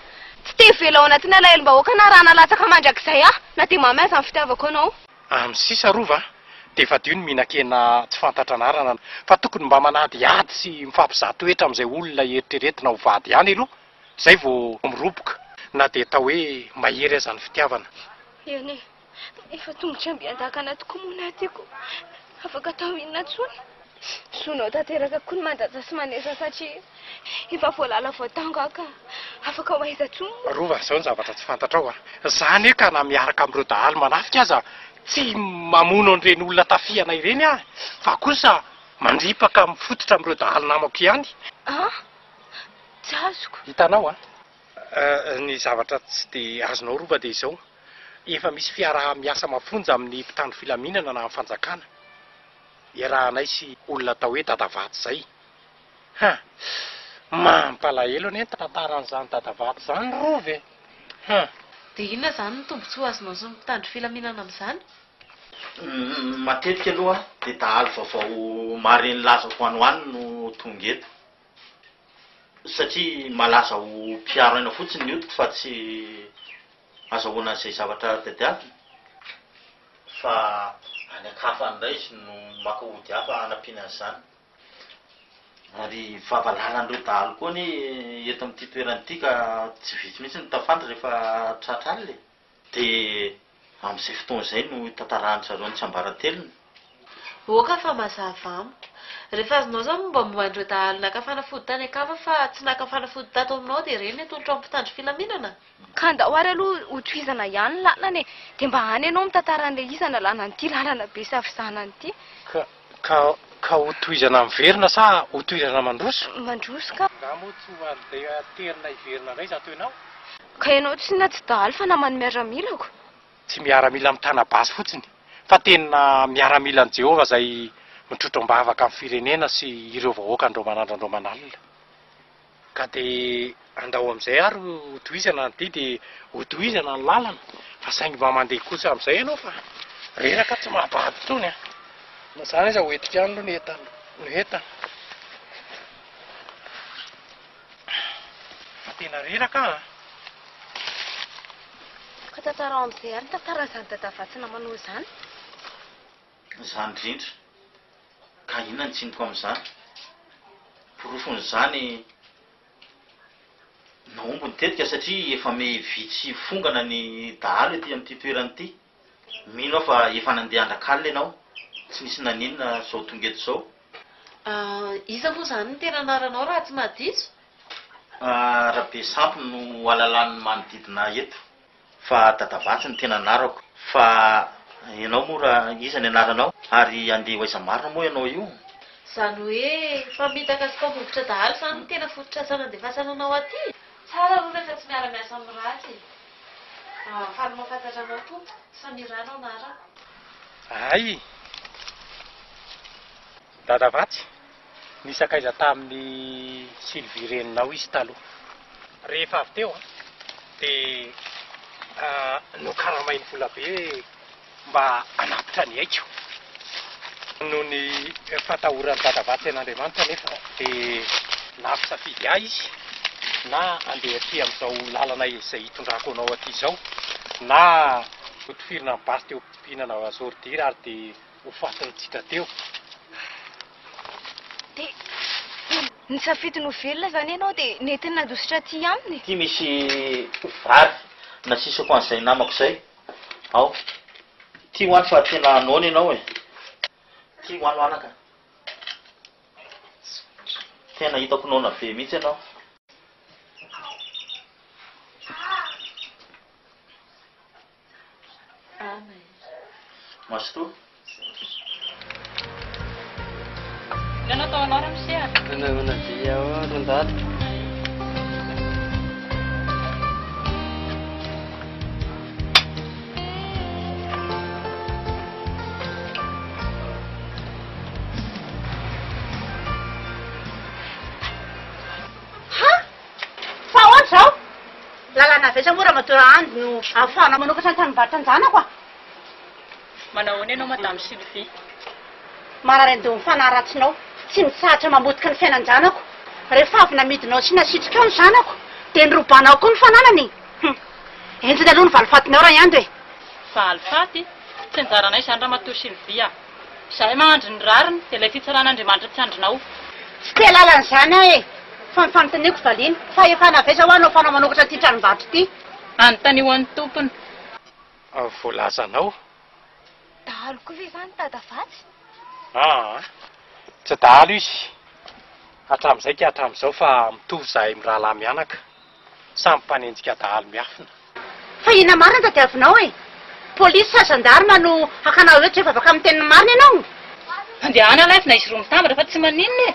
tsy te vela ao anatin'ny alahelo-bahoaka na raha nalatsaka mandrakizay na dia mamay izany fitiavako anao. Amin'ny sisa rova dia efa dio ny mihinan-kena tsy fantatra anarana fa tokony mba manady ady sy mifampizato toetra amin'izay olona eritreretina ho vady ihany aloha izay vao miroboka na dia atao hoe mahery azany fitiavana. Eny efa tongotra ambian-dakana tokoa mona tiako. Afaka atao inona tsony? Sonao tanteraka koa ny mandaja sy manesa satria efa voalala voatanga ka afaka ho aiza tsony. Rova izao ny zavatra tsy fantatra ao Izany hoe ka na miaraka amin'ireo dahalo manafika aza tsy mamono an'ireny olona tafiana ireny fa kosa mandripaka mifototra amin'ireo dahalo namako ihany. Tsy azoko. Hitanao ny zavatra tsy dia azonao rova dia izao. Efa misy fiara miasa mafonja amin'ny mpitandro filaminana na amin'ny fanjakana. Iarahanay sy olona atao hoe tadavatsy izay. Mampalahelo anie tantaran'izany tadavatsy izany rova e. Dia inona izany ny tombontsoa azonao sy ny mpitandro filaminana amin'izany? Matetika aloha dia dahalo vaovao mareny laza ho anoany no tonga eto. Satria malaza ho mpiaro aina fotsiny ny odiko fa tsy azahoana izay zavatra tadiavina. Fa any akafa indray izy no maka ody hafa hanampiana an'izany. Ary vavalanan'ireo dahalo koa ny eto amin'ity toerana ity ka tsy vitsy mihitsy ny tafantatra rehefa tratra alina. Dia amin'izay fotoana izay no tantarahany zareo ny tsy ambaratelony. Oka fa mazava amiko. Rehefa azonao izao mba moandreo dahalo naka fanafody tany akafa fa tsy naka fanafody tato aminao dia ireny atolotra amin'ny mpitandro filaminana. Ka andao ary aloha ho tohizana ihany lalana dia mba hany ianao mitantara an'ilay izy analana an'ity lalana be sy afizahanana ity. Ka ka ho tohizana miverina sa ho tohizana mandroso? Mandroso ka. Nga moa tsy ho andeha terina hiverina indray za toy ianao. Ka ianao tsy na tsy dahalo fa namany miaramilako. Tsy miaramila amin'ny tanabasy fotsiny fa tena miaramila an' Jehova izay mitrotro-mbavaka amin'ny firenena sy ireo vahoaka andreo manandro andreo manalina. Ka dia andao amin'izay ary ho tohizana ny ty dia ho tohizana ny lalana fa saingy mba mandeha kosa amin'izay ianao fa reraka tsy mahabady tony a. Na izany iza ho entika any aloha no entana. Fa tena reraka a. Ka tantarao amin'izay ary tantaran'izany dadavatsy namanao izany. Izany indrindra ka inona ny tsiniko amin'izany porofon'izany naombo nitetika satria efa mevitsy fongana ny dahalo ety amin'ity toerana ity. Mino aho fa efa nandeha andrakalina ianao tsy nisy naninona zao tonga eto zao. Iza moa izany ny tena anaranao raha tsy mahadiso? Rabe sampy no alalan'ny manodidina eto fa dadavatsy ny tena anarako. Fa ianao moa raha iza ny anaranao ary andeha ho aiza marina moa ianao io? Izany hoe famitaka sy mpambovotra dahalo izany ny tena fototrasana andefasana anao aty. Tsara aloha rehefa tsy miara-miasa amin'ny ratsy. Fa mahafantatra anao koa fa miranao anara. Ay, dadavatsy nisy akaiza tamin'ny Sylvie reninao izy taloha. Rehefa avy teo dia nokaramainy vola be mba hanapitra ny aiko. Noho ny fatahoran'ny dadavatsy an'Andriamanitra nefa dia nafisafidy ahy izy na andeha aty amin'izao lalana izay hitondrako anao aty izao na ho tifirina ny basy teo mpihinana sortira ary dia ho fatiny tsitra teo. Dia nisafidy no velona izany ianao dia nentiny nadositra aty aminy. Ty misy vary nasisako an'izay namako izay. Ao, ty ho any fa tena anoana ianao e. Ty ho any anaka. Tena hitako nona be mihitsy ianao. Masotoa. Ianao tao anao ramose? Manana dia ao rondalo. Lalana avesa mora matora andro no ahafahana manokatra ny tanimbatra anjanako a. Manao ahoana ianao madame Sylvie? Mararendo mifanaratsynao tsy mitsahatra mamotika ny fiainan-janako. Rehefa avy namidinao sy nasitrika ao ny zanako dia nirobanao koa ny fananany. Enjiny aloha ny valifatinao raha iandro e. Valifaty? Tsy nijaranay izany raha matoa Sylvie a. Izahay mahandro ny rariny dia ilay fitsaran'Andriamanitra tsy andrinao. Tsy te lalan'izany aho e. Fa mifanontaniako valiana fa efa navesa ho anao fanao manokatra ty tranom-barotra ity. Anontany ho an'ny tompony. Voalazanao? Dahalo koa ve izany dadavatsy? Tsy dahalo izy. Hatramin'izay ka hatramin'izao fa mitovy izahay mirahalahy mianaka. Samy mpanenjika dahalo miafina. Fa ina marina tadiavinao e. Polisy sa gendarme no hakanao hoe tsy efa afaka amin'ny teniny marina ianao. Andehana laifina izy roa mitambatra fa tsy maninona e.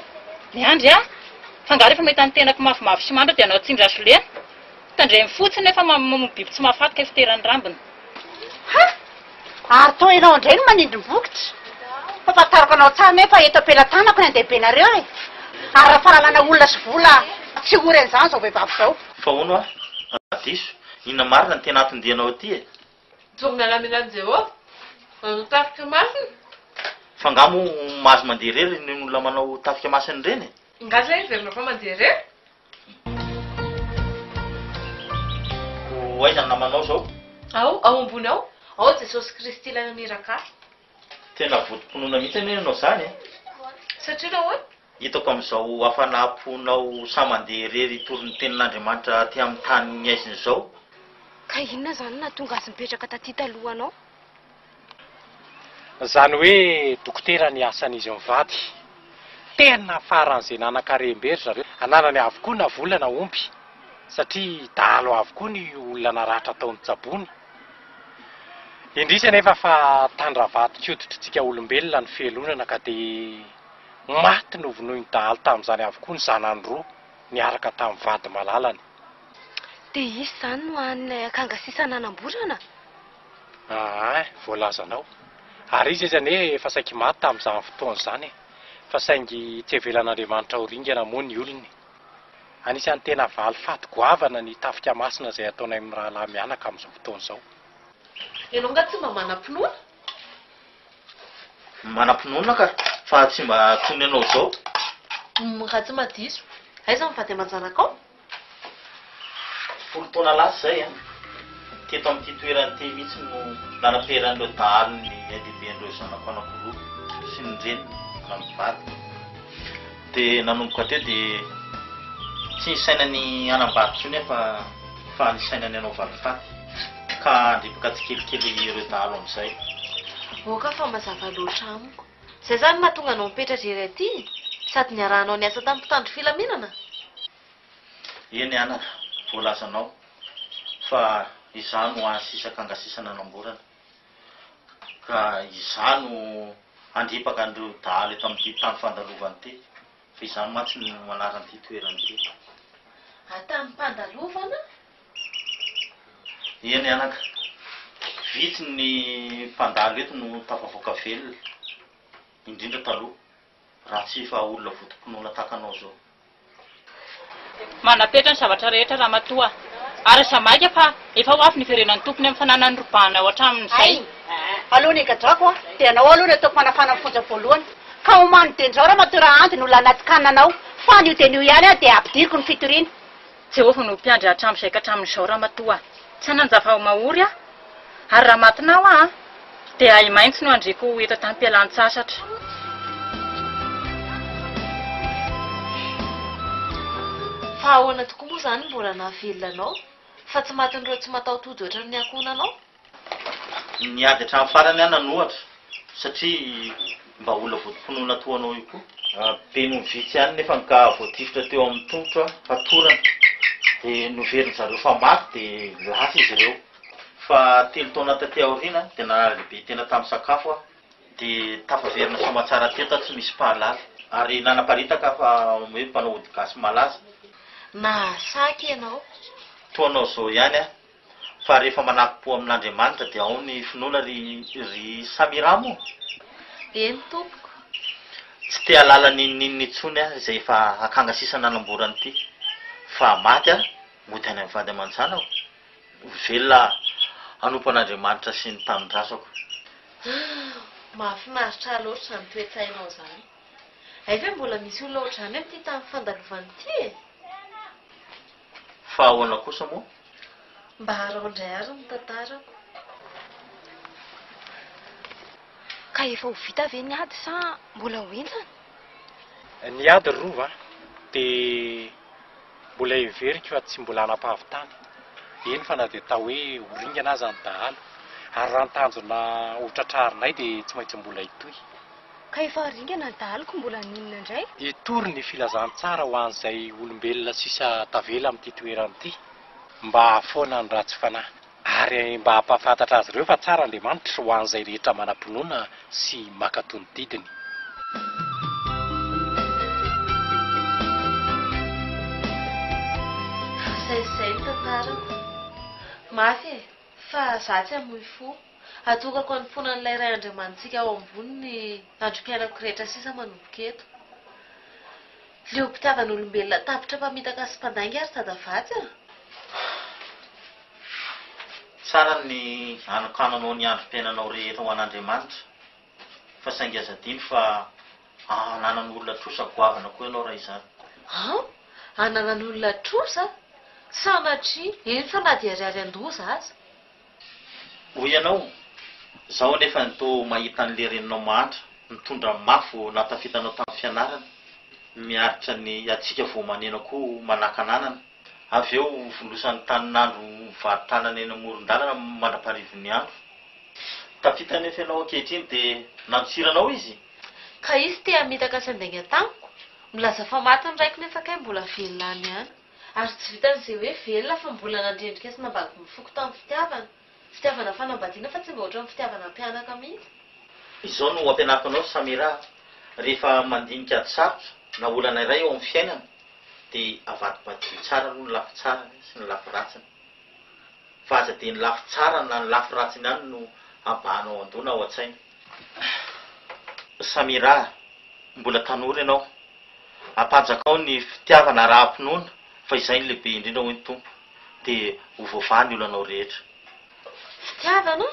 Miandry a. Fa nga rehefa mahita ny tenako mafimafy sy mandra dia anao tsindra solena. Tandreny fotsiny nefa biby tsy mahafatika fiteran'ny rambony. Ary to ianao indray no manindrim-bokitra. Fa fahatarako anao tsara nefa eto ampelantanako ny andehibenareo e. Ary raha fahalalana olona sy vola tsy ory an'izany izao vehivavy izao. Fa hono a diso inona marina ny tena atondianao aty e. Jonga lamilan'i Jehova. Tafika masina. Fa ngamo mahazo mandeha rery ny olona manao tafika masina ireny e. Ngasa izy verina fa mandeha rery. Ho aiza ny namanao zao? Ao ambony ao. Ao Jesosy Kristy ilay naniraka. Tena votom-ponoana mihitsy anie ianao izany e. Satria nahoana? Hitako amin'izao hafanaponao sa mandeha rery tory ny tenin'Andriamanitra aty amin'ny tany miaiziny izao. Ka inona izany nahatonga azy mipetraka taty talohanao? Izany hoe dokotera ny asan'izy mivady. Tena faran'izay nanan-karem-bery zareo. Ananany avokoa na vola na omby. Satria dahalo avokoa ny olona naratra ataon'ny tsabony. Indrisy nefa fa tandravady koditrintsika olombelona ny fialonana ka dia maty novonohy ny dahalo tamin'izany avokoa ny zanany roa niaraka tamin'ny vady malalany. Dia izy izany no an'ilay akangasisana nanamborana? Voalazanao. Ary izy zany efa saiky maty tamin'izany fotoana izany fa saingy tsy hevelan'Andriamanitra ho ringana moa ny olony. Anisan'ny tena valy faty goavana ny tafika masina izay ataonay amin'ny rahalahy mianaka amin'izao fotoana izao. Ianao nga tsy mba manam-pinoana? Manam-pinoana ka fa tsy mba tony anao izao. Raha tsy madiso. Aiza mivady aman-janakao? 10 taona lasa izay teto amin'ity toerany ity mihitsy no nanaperan'ireo dahalo ny andehiben'ireo zanako anankiroa sy ny reniny na mivady. Dia nanomboka teo dia tsy nisainany anambady tsony fa nisainany anao valifaty ka andripoka tsikelikely ireo dahalo amin'izay. Oka fa mazava loatra amiko. Izay zany mahatonga anao mipetratra iray aty sady niarahanao niasa tamin'ny mpitandro filaminana? Eny ana, voalazanao fa izany ho asisaka angasisana namborana ka izany andripaka an'ireo dahalo eto amin'ity tany fandalovany ity fa izany mantsy no manaran'ity toerany ity. Tamin'ny mpandalovana? Eny anaka, vitsy ny mpandalo eto no tafavoaka velona indrindra taloha raha tsy fa olona votom-pinoana takanao zao. Manapetra ny zavatra rehetra raha matoa. Ary samaika fa efa ho avy ny verenan'ny tompony amin'ny fananany robana ao hatramin'izay. Aloha ny gadrako dia anao aloha ny ataoko manafana ny fonja voalohany ka homany denjao raha matoa raha andy no lanatikana anao fa nio dia nio ihany dia ampidiriko ny fitoriana. Jehovah no mpiandry hatramin'izay ka hatramin'izao raha matoa. Tsy hananjava mahory ary raha matinao dia ay maintsy no andriko eto tam-pialan-tsasatra. Fa ahoana tokoa moa izany mbola nahavelona anao fa tsy matin'ireo tsy matahotojo ohatran'ny niankonanao? Niady hatramin'ny farany ana nohatra satria mba olona votom-pinoana toa anao io koa. Be no vitsy ihany nefa ka voatifitra teo amin'ny tongotra fa torana dia noveriny zareo fa maty dia lasa izy ireo. Fa 3 taona taty aoriana dia nahalehibe tena tamin'ny sakafo dia tafaverina somatsara teto tsy misy pahalala ary nanaparitaka fa hoe mpanao ody gasy malaza. Nasaky ianao? Toa anao izao ihany fa rehefa manaky-po amin'Andriamanitra dia ao ny finoana ry Samiramo. Eny tompoko. Tsy te halala ninninny intsony izay efa akangasisana namborany ity fa maty mody any amin'ny vady aman-janako velona hanompo an'Andriamanitra sy ny tanin-drasako. Mahafinaritra loatra izany toe-tsainao izany. Ay ve mbola misy olona ohatrany amin'ity tamin'ny fandalovana ity? Fa ahoana kosa moa? Mba harao indray ary ny tantarako. Ka efa ho vita ve ny ady sa mbola ho enjana? Ny ady rova dia mbola everiko fa tsy mbola hanapahavitany. Eny fa na dia tao hoe ho ringana aza ny dahalo ary raha ny tanjona ho tratrarinay dia tsy maintsy mbola hitohy. Ka efa ringana ny dahaliko mbola ninona indray? Hitory ny filazantsara ho an'izay olombelona sisa tavela amin'ity toerana ity mba hahafoana ny ratsy fanahy ary mba hampafantatra azy ireo fa tsara Andriamanitra ho an'izay rehetra manam-pinoana sy makatony didiny. Izay ny tantarako. Mafy fa za tsy hamoy fo. Atokako ny fonan'ilay ray Andriamanitsika ao ambony ny androm-piainako rehetra sisa manomboka eto. Leo mpitiavan'olombelona tapitra mpamitaka sy mpandainga ary tadavatsy Tsara ny anokananao ny androm-piainanao rehetra ho an'Andriamanitra fa saingy aza diny fa ananan'olona trosa goavana koa ianao raha izany. Ananan'olona trosa? Sanatria eny fa na dia ariary an-doza aza. Hoy ianao zaho nefa nitao mahita an'le reninao mahantra mitondra mafo natafitanao tamin'ny fianarana miaritra ny atsika vao manena koa manakananana avy eo volosan'ny tanin'andro varotanana eny amoron-dalana mandra-parivon'ny andro. Tafita nefa ianao ankehitriny dia nantsiranao izy. Ka izy te hamitaka sy andainga tamiko. Milaza fa maty ny raiko nefa kay mbola velona any ihany. Ary tsy vitan'izay hoe velona fa mbola nandrendrika sy nambady mifoko tamin'ny fitiavana. Fitiavana fanambadiana fa tsy mba ohatran'ny fitiavana mpianaka mihitsy. Izao no ampianako anao Samira rehefa mandinika ady sarotra na olana iray eo amin'ny fiainana dia avadibadio tsara aloha ny lafy tsara sy ny lafy ratsiny fa aza dia ny lafy tsara na ny lafy ratsiny ihany no abahanao andona ao an-tsaina. Samira, mbola tanora ianao, apanjakao ny fitiavana raha-pinoana fa izay ny lehibe indrindra hoy ny tompo dia ho voavaha ny olanao rehetra. Fitiavana?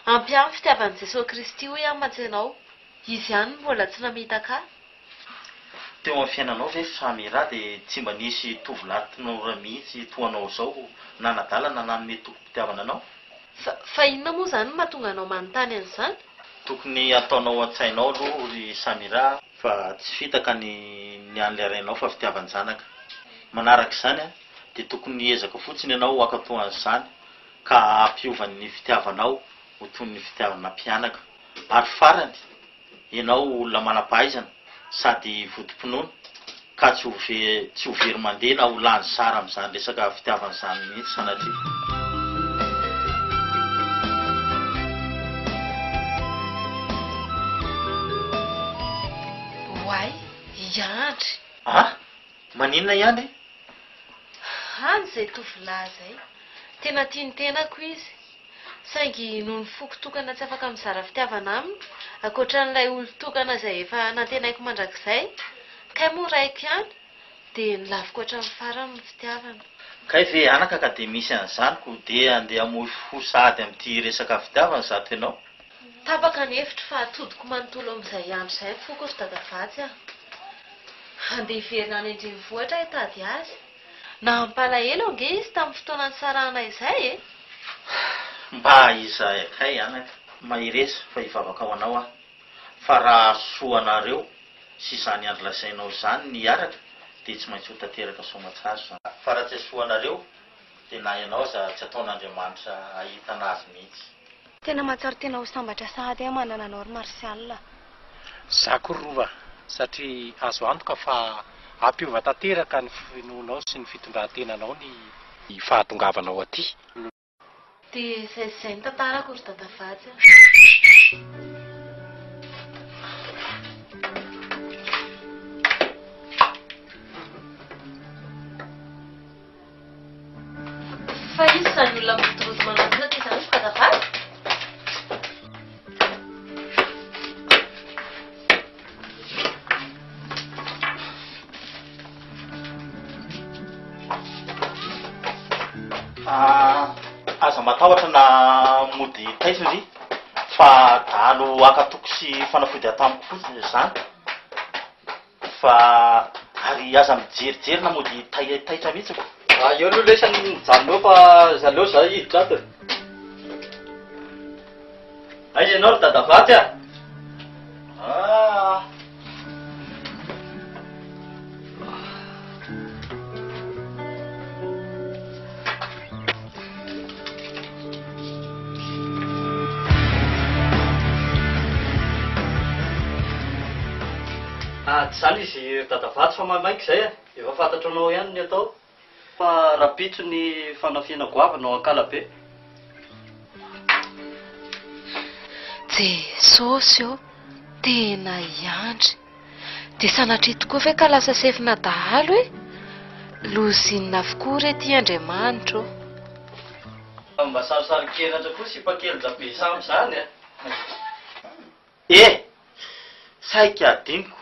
Ampiany fitiavan'i Jesosy Kristy hoy ihany mantsy izy ihany mbola tsy namitaka. Teo amin'ny fiainanao ve Samira dia tsy mba nisy tovolahy tanora mihitsy toanao izao nanadalana nanome tokom-pitiavana anao? Fa inona moa izany no mahatonga anao manontany an'izany? Tokony ataonao an-tsainao aloha ry Samira fa tsy fitaka ny an'ilay arainao fa fitiavany zanaka. Manaraka izany dia tokony ezaka fotsiny ianao hakatoan'izany ka ampiovan'ny fitiavanao ho toy ny fitiavana mpianaka. Ary farany, ianao olona manam-pahaizana sady vodi-pinoana ka tsy ho very mandeha na ho lany sara amin'izany resaka fitiavan'izany mihitsy sanatria. Hoay, Iandry. Maninona Iandry? Hany izay tovolahy izay. Tena tiantenako izy. Saingy noho ny foko-tokana tsy afaka mizara fitiavana aminy, ankoatran'ilay olo-tokana izay efa nantenaiko mandrakizay, kay moa raiko ihany, dia nilaviko ohatran'ny farany ny fitiavana. Kay ve anaka ka dia misy an'izany ko dia andeha hamoy fo sady amin'ity resaka fitiavana zato ianao? Tapaka ny hevitra fa atodiko manontolo amin'izay andro izay foko ry dadavatsy aho. Andeha hiverina any an-drenivohitra hitady azy. Na ampalahelo ange izy tamin'ny fotoana nisarahana izay Mba izahay kay anaka, mahiresa fa hivavaka ho anao fa raha soanareo sy izany andro lazainao izany ny araka dia tsy maintsy ho tanteraka soamantsara. Fa raha tsy soanareo dia na ianao aza tsy ataon'Andriamanitra ahitana azy mihitsy. Tena mahatsara tena ho sambatra sahady manana anao ry Marsial. Za koa rova satria azo antoka fa ampiova tanteraka ny finoanao sy ny fitondran-tenanao ny fahatongavanao aty. Dia izay ny tantarako ry dadavatsy. Fa izy izany olona mirotoroto manatona ty izany ry dadavatsy? Aza matahotra na mody taisindry fa dalo akatoko sy fanafody atamiko fotsiny izany fa ary aza mijerijery na mody taitra mihitsy ko. Eo aloha lesany mijanonao fa zaleo za hiditra ato. Aiza ianao ry dadavatsy tsy zany izy dadavatsy fa mamaika izay efa fantatranao ihany ny atao fa rapitso ny fanafiana goavana ao ankalabe. Jesosy eo, tena Iandry. Dia sanatria tokoa ve ka lasa sefina dahalo lozinina avokoa rety Andriamanitra Mba sarisary kelatra koa sy mpakelin-jabe samy izany Saika adiniko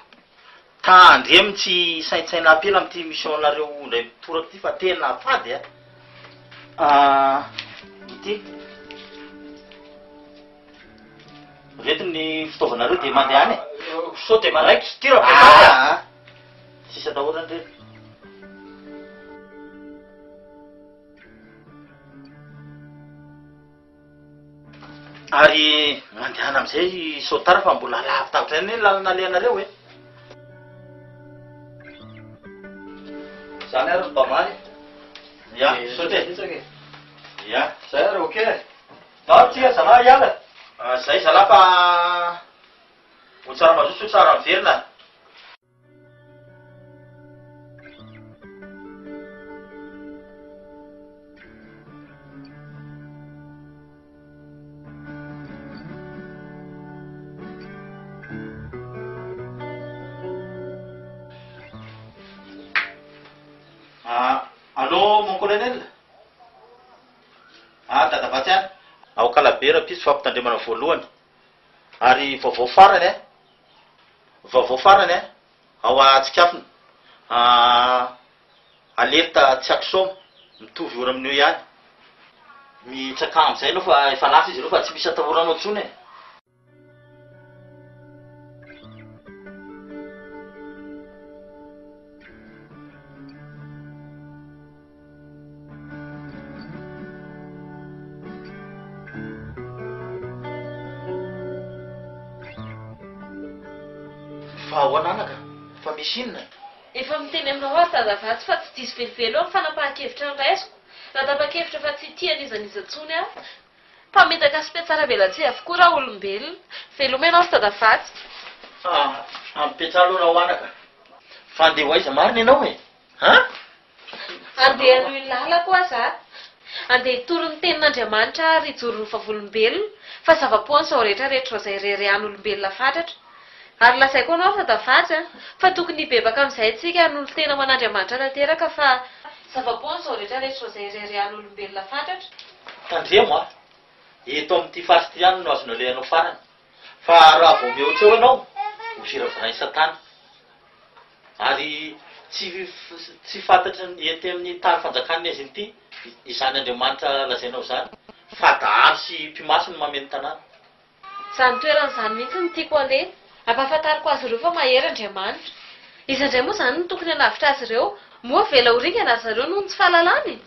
tandremy tsy saintsaina apela amin'ity mission-nareo indray mitoraka ity fa tena fady ity reto ny fitaovanareo dia mandeha any so dia maraiky sy tira tsisy atahorany reto ary mandehana amin'izay sotara fa mbola lavitavitra any lalana lehanareo zany ary mpamany sote zay ary ok tia zalahy iala zay zalahy fa ho tsara mazoso tsara miverina Allô, mon colonel. Dadavatsy any. Ao Kalabe rapiso fampitandremana voalohany. Ary vaovao farany e. Vaovao farany e. Ao Atsikafona. Alerta tsy akisoma. Mitovy ora amin'io ihany. Mitsaka amin'izay aloha fa efa lasa izy aloha fa tsy misy atahoranao intsony e. Fa ho ananaka, fa misy inona? Efa miteny aminao azy Dadavatsy fa tsy diso velivelo eo ny fanapahan-kevitra ny raisiko. Raha tapa-kevitra fa tsy tian'izaniza intsony aho. Fa metaka sy petsara belatsy avokoa raha olombelona. Velomena azy Dadavatsy. Ampetra aloha ho anaka. Fa andeha ho aiza marina ianao e? Andeha anohy lalako aza aho. Andeha hitoro ny tenin'Andriamanitra ary hijoro ny vavolombelona. Fa zava-poana izao rehetrarehetra izay rehan'olombelona fatratra. Ary lasaiko anao Dadavatsy fa tokony hibebaka amin'izay tsika noho ny tena man'Andriamanitra tanteraka fa zava-poana izao rehetrarehetra izay rehan'olombelona fatratra. Tandremo eto amin'ity fasy ity ihany no azonao lehanao farany. Fa raha vao mihoatra eo ianao, ho siravinainy Satana. Ary tsy fantatry ny ety amin'ny tany fanjakana izy ity, izany Andriamanitra lazainao izany. Fa dahalo sy mpimaso no mameno tanàna. Izany toeran'izany mihitsy no tiako aleha. Ampahafantariko azy ireo fa mahery Andriamanitra. Izandray moa izany no tokony halavitra azy ireo, moa vela horingana azy ireo noho ny tsy fahalalany.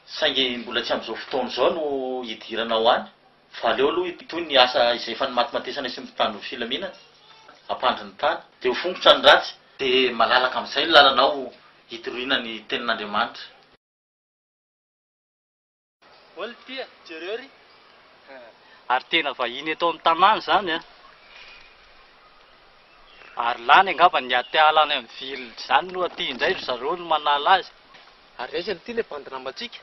Saingy mbola tsy amin'izao fotoana izao no hidiranao any. Fa aleo aloha itony ny asa izay efa nimatimatisanay sy mitandro ny filaminana. Ampandry ny tany, dia ho fongotra ny ratsy, dia malalaka amin'izay ny lalanao hitoroina ny tenin'Andriamanitra. Olo tia, jerery. Ary tena vahiny eto amin'ny tanàna izany Ary lany angamba ny atialana amin'ny vilona izany no aty indray zareo no manala azy. Ary aizany ity le bandiramatsika.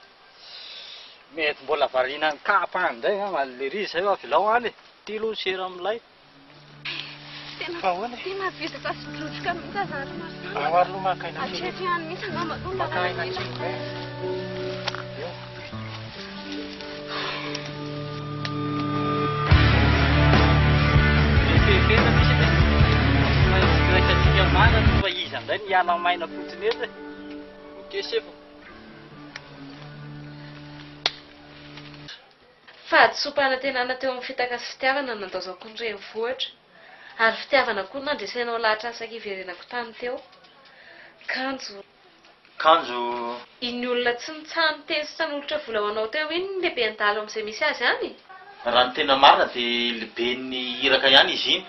Mety mbola variana ny kapa andray mallery izay va vilao any. Ty aloha sera amin'ilay. Tena visaka sy drotroka mihitsy aza ary Marsana. Ao ary no makaina kely. Atreto ihany mihitsy angamba no Makaina kely. Mana no fa izy andray ny iala maina fotsiny eto e. Okesefo. Fahadisom-pana tenana teo amin'ny fitaka sy fitiavana nandazako ny renivohitra. Ary fitiavana koa nandresainao lahatra asaka iverenako tany teo. Kanjo. Iny olona tsy nitsahany tesitra ny olotra vola ho anao teo iny ny lehibe an-dalo amin'izay misy azy any. Raha ny tena marina dia lehibe ny iraka ihany izy iny.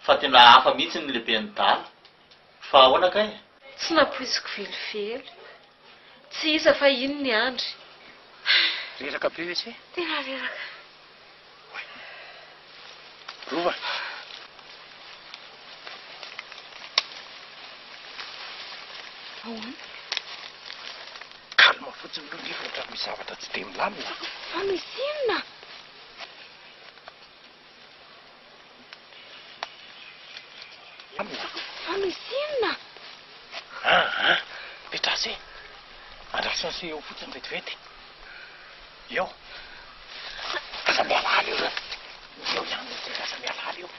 Fa tena hafa mihitsy ny lehibe ny dala. Fa ahoana kay? Tsy napoiziko velively. Tsy isa fa iny ny andry. Reraka be izy e? Tena reraka. Rova. Ahoana? Kalma fotsiny aloha nefa ohatrany misy zavatra tsy dia milamina. Fa misy inona? Fa misy inona? Petrasy e. Andrasana sy eo fotsiny vetivety. Eo. Asa mialahaly eo zany. Eo ihany ny asa mialahaly eo.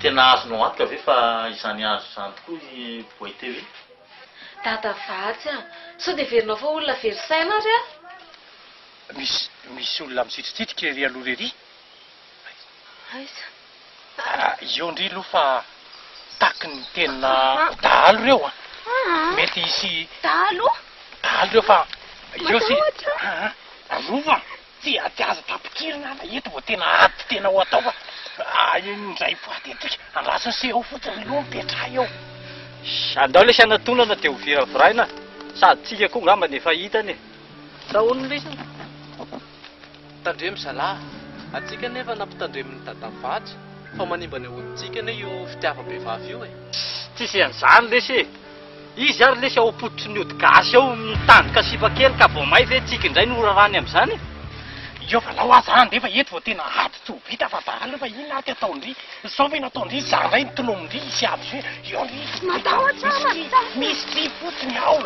Tena azonao antoka ve fa izany azo izany tokoa voaiteo iny? Dadavatsy sao dia verinao fa olona verisaina ary Misy olona misitritsitrika ery aloha ery. Aiza? Eo ndry aloha fa taky ny tena dahalo reo mety isy Dahalo? dahalo reo fa eo sy rova tsy aza tapikirina eto vao tena aty tena ho atao fa indray voatetika andrasa se ao fotsiny aloha mipetra eo. Andao le sianatonana dia ho viraviraina sady tsika koa ngamba ny efa hitany daholo lesy tandremo zalahy atsika nefa nampitandremin'ny dadavatsy fa manimba ny ahodintsika ne io fitiava-behivavy io e. Tsisy an'izany lesy e. Izy ary lesy ao apototry ny odigasy ao mitandroka sipa kely ka vao may ve tsika indray no rarany amin'izany. Io fa lao aza andeha fa eto vao tena aty tsy ho vita fa dahalo fa ino aty ataondry sao ve nataondry za ray nitonomondry isy aby se io ry misy ty fotsiny ao.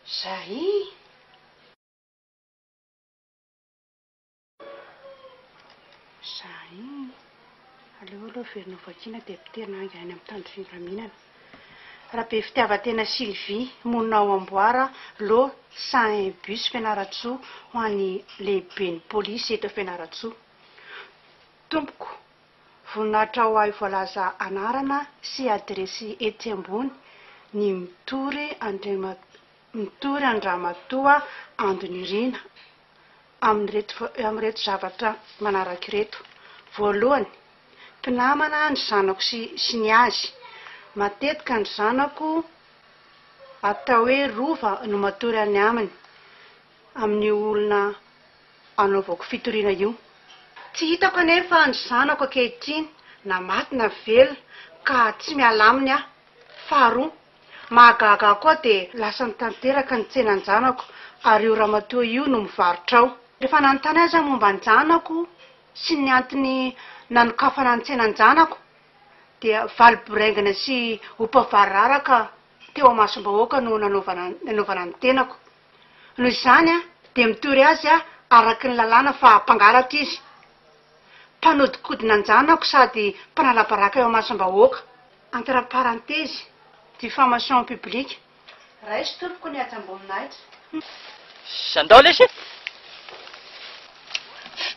Zay aleo aloha verina vakiana dia piterina anga any amin'ny tany findraminana raha be fitiavatena Sylvie monao amboara lo 101 bus Fianaratsoa ho an'ny lehiben'ny polisy eto Fianaratsoa. Tompoko voninahitra ho ahy voalaza anarana sy adresy ety ambony ny mitory Andramatoa Andonirina amin'reto zavatra manaraka-reto. Voalohany, mpinamana ny zanako sy ny azy. Matetika ny zanako atao hoe rova no matory any aminy amin'ny olona anaovako fitoriana io. Tsy hitako anefa ny zanako ankehitriny na maty na velona ka tsy miala aminy aho. Faharoa, mahagaga koa dia lasa nitanteraka ny tsenany zanako ary io ramatoa io no mivarotra ao. Rehefa nanontany azy aho momba ny zanako sy ny antony nanokafana ny tsenany zanako dia valiboraingana sy ompavararaka teo amasom-bahoaka no nanaovana ny tenako. Noho izany dia mitory azy araky ny lalàna fa mpangalatra izy. Mpanodikodina ny zanako sady mpanalabaraka eo amasom-bahoaka. Entre parenthèse, diffamation publique. Raisy tompoko ny atsam-boninahitra. Sandao lesy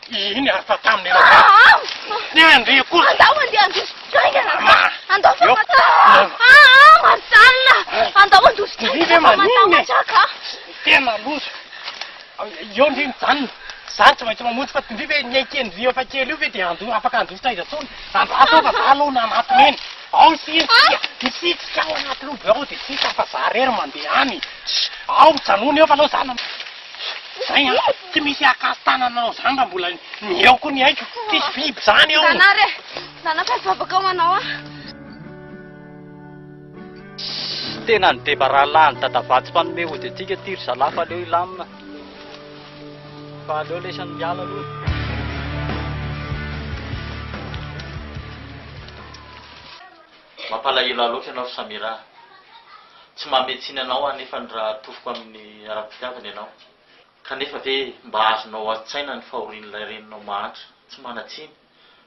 iny afa taminy ne andre koa andao andeha andositringana andao marzalina andao andositringana tena loso io ndriny zany zany tsy maintsy mamonjy fa tindry ve nyaikendry efa kely io ve dia afaka andositra izy atsony andraso fa za aloha nanatiny eny ao isitsika ao anaty lobe ao dia sika fa za rery mandeha any ao mijanony eo fa aloha zana zay tsy misy akastananao zany raha mbola ny eo koa ny haiko tsisy biby zany eo nanapa babaka ao anao tena ny debarahalahy ny dadavatsy mpanome ody atsika tiry zalahy fa aleo ilamina fa aleo lesany miala aloha. Mampalahelo loatra ianao Samira. Tsy mametsiny anao anefa ny raha tofoko amin'ny ara-pitiavana ianao. Kanefa ve mba azonao an-tsaina ny fahorian'ilay reninao mahantra tsy manatsiny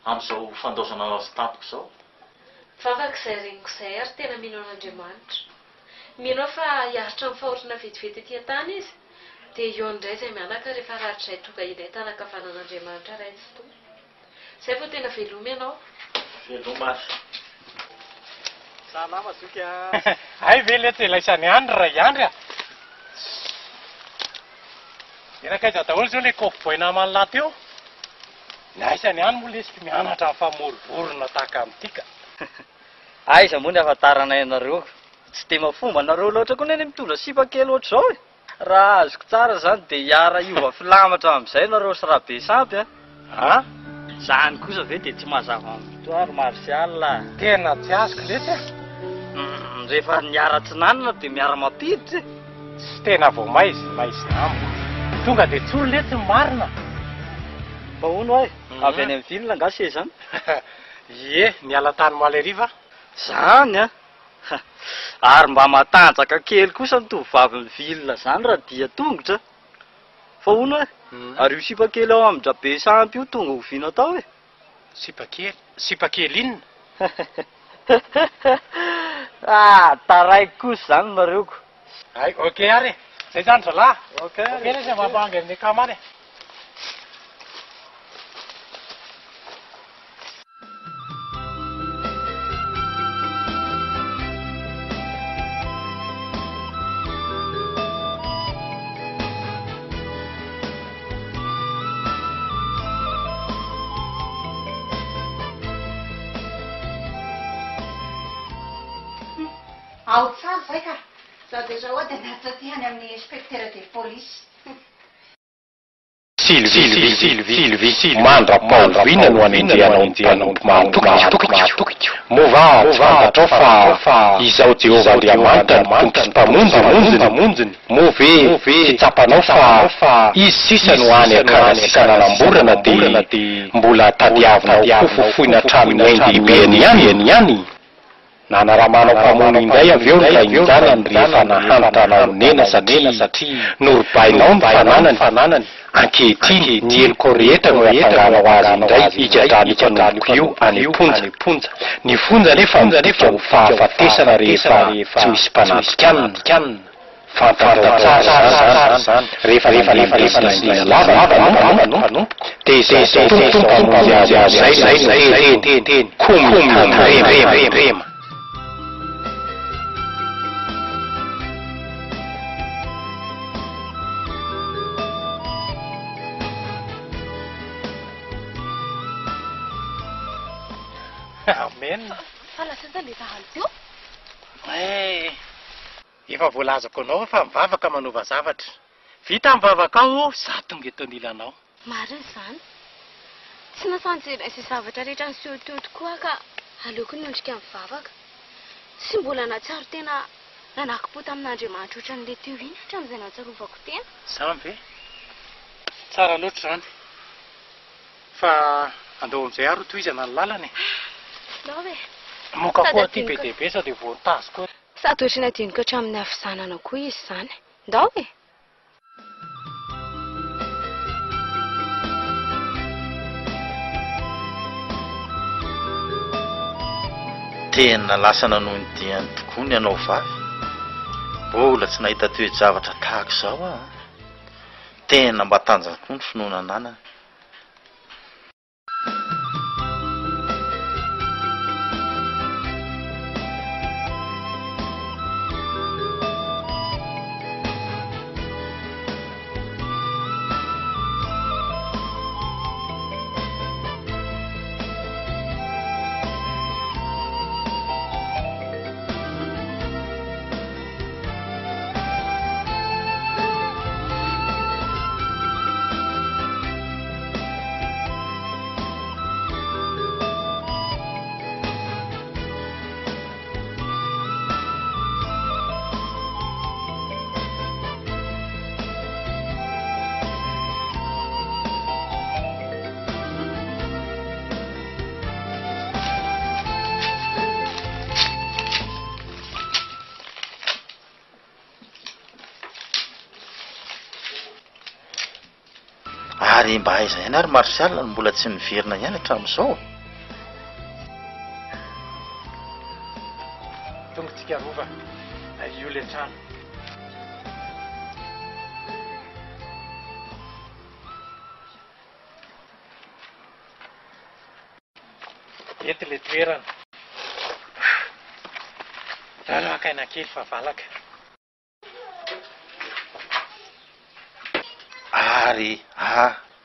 amin'izao fandaozana azy tampoka izao. Vavaka izay reniko izay ary tena mino an'Andriamanitra. Mino fa hiaritra amin'ny fahoriana vetivety etỳ an-tany izy dia eo indray izay mianaka rehefa raritra izay tonga ilay tanakavanan'Andriamanitra ray sy toa. Izay vao tena velomy ianao. Veloma Salama zoky ay ve le telaisany andro ray andro erakaiza daholo zao le kofoboina manla teo naisany any moa lesika mianatra amin'ny famorovorona tahaka amin'tika. Aiza moa ny afantaranay anareo tsy dia mafomba anareo loatra koa neny mitondra sipa kely oatra izao e. Raha azoko tsara zany dia hiara iova filamatra amin'izay nareo sy raha be sampy zany kosa ve dia tsy mahazava amitoary marsial tena tsy azoko lesy rehefa niara tsinanana dia miara mapiditra tsy tena vao maizy nambo tonga dia tsy olo letsy marina mahono ahy avy any amin'ny vilona ngase zany ie niala tany maleriva zany ary mba matanjaka kely kosa ny tovovavy ny vilona zany raha dia tongotra fa hono ahy ary io sipa kely ao amin'ny drabe sampy io tonga hoviana tao e. Sipa kely inona taraiko kosa zany nareoko ay ok ary zay zany zalahy ok lesy mapanga amin'ny akamany ao tsara zay ka za dia zao dia natsaty any amin'ny inspecteur de police Sylvie mandra-paoviana no anenjehanao ny mpanompo matoky mova fantatrao fa izao Jehovah-Andriamanitra no tompo sy mpamonjiny move fitsapanao fa izy sisa no any akana sy sananamborana dia mbola tadiavinao kofofoina trano-main-dehibeany ihany nanaramanao mpamono indray avy eo ny rainjanany rehefa nahantanao nena satria norobainao ny fananany ankehitriny ny eloko rehetra no apanganao azy indray ikadrany mpanompo io any ponja ny fonja nefa ho fahafatesana rehefa tsy misy mpanampika fantatao tsara zany rehefa lesina lava no dia zay tompompamonjy azy zay no teny komrema amen falasasa le dahalo teo efa voalazako anao fa mivavaka manova zavatra vita mivavaka ao za tonga eto anilanao mariny zany tsy nasanjy sy zavatra rehetra ny seo teo tokoa ka aleoko ny ondrika mivavaka sy mbola natsaro tena nanakipo tamin'Andriamanitra ohatran'le teo iny hatramin'izay natsarovako tena zany ve tsara loatra zany fa andao amin'izay ary toizana ny lalany dao ve moka koa ty be dehibe sa dia voatazy koa sady ohatrany adiniko hatramin'ny hafizanana koa izy zany ndao ve tena lasana noho ny diany tokoa ny anao vavy mbola tsy nahita toe-javatra tahaka izao a tena mba tanjaka koa ny finoana anana ary mba haizay ihany ary Martial no mbola tsy niverina ihany hatramin'izao tonga tsika rova io le trano ety le toerana rano akaina kely fa valaka ary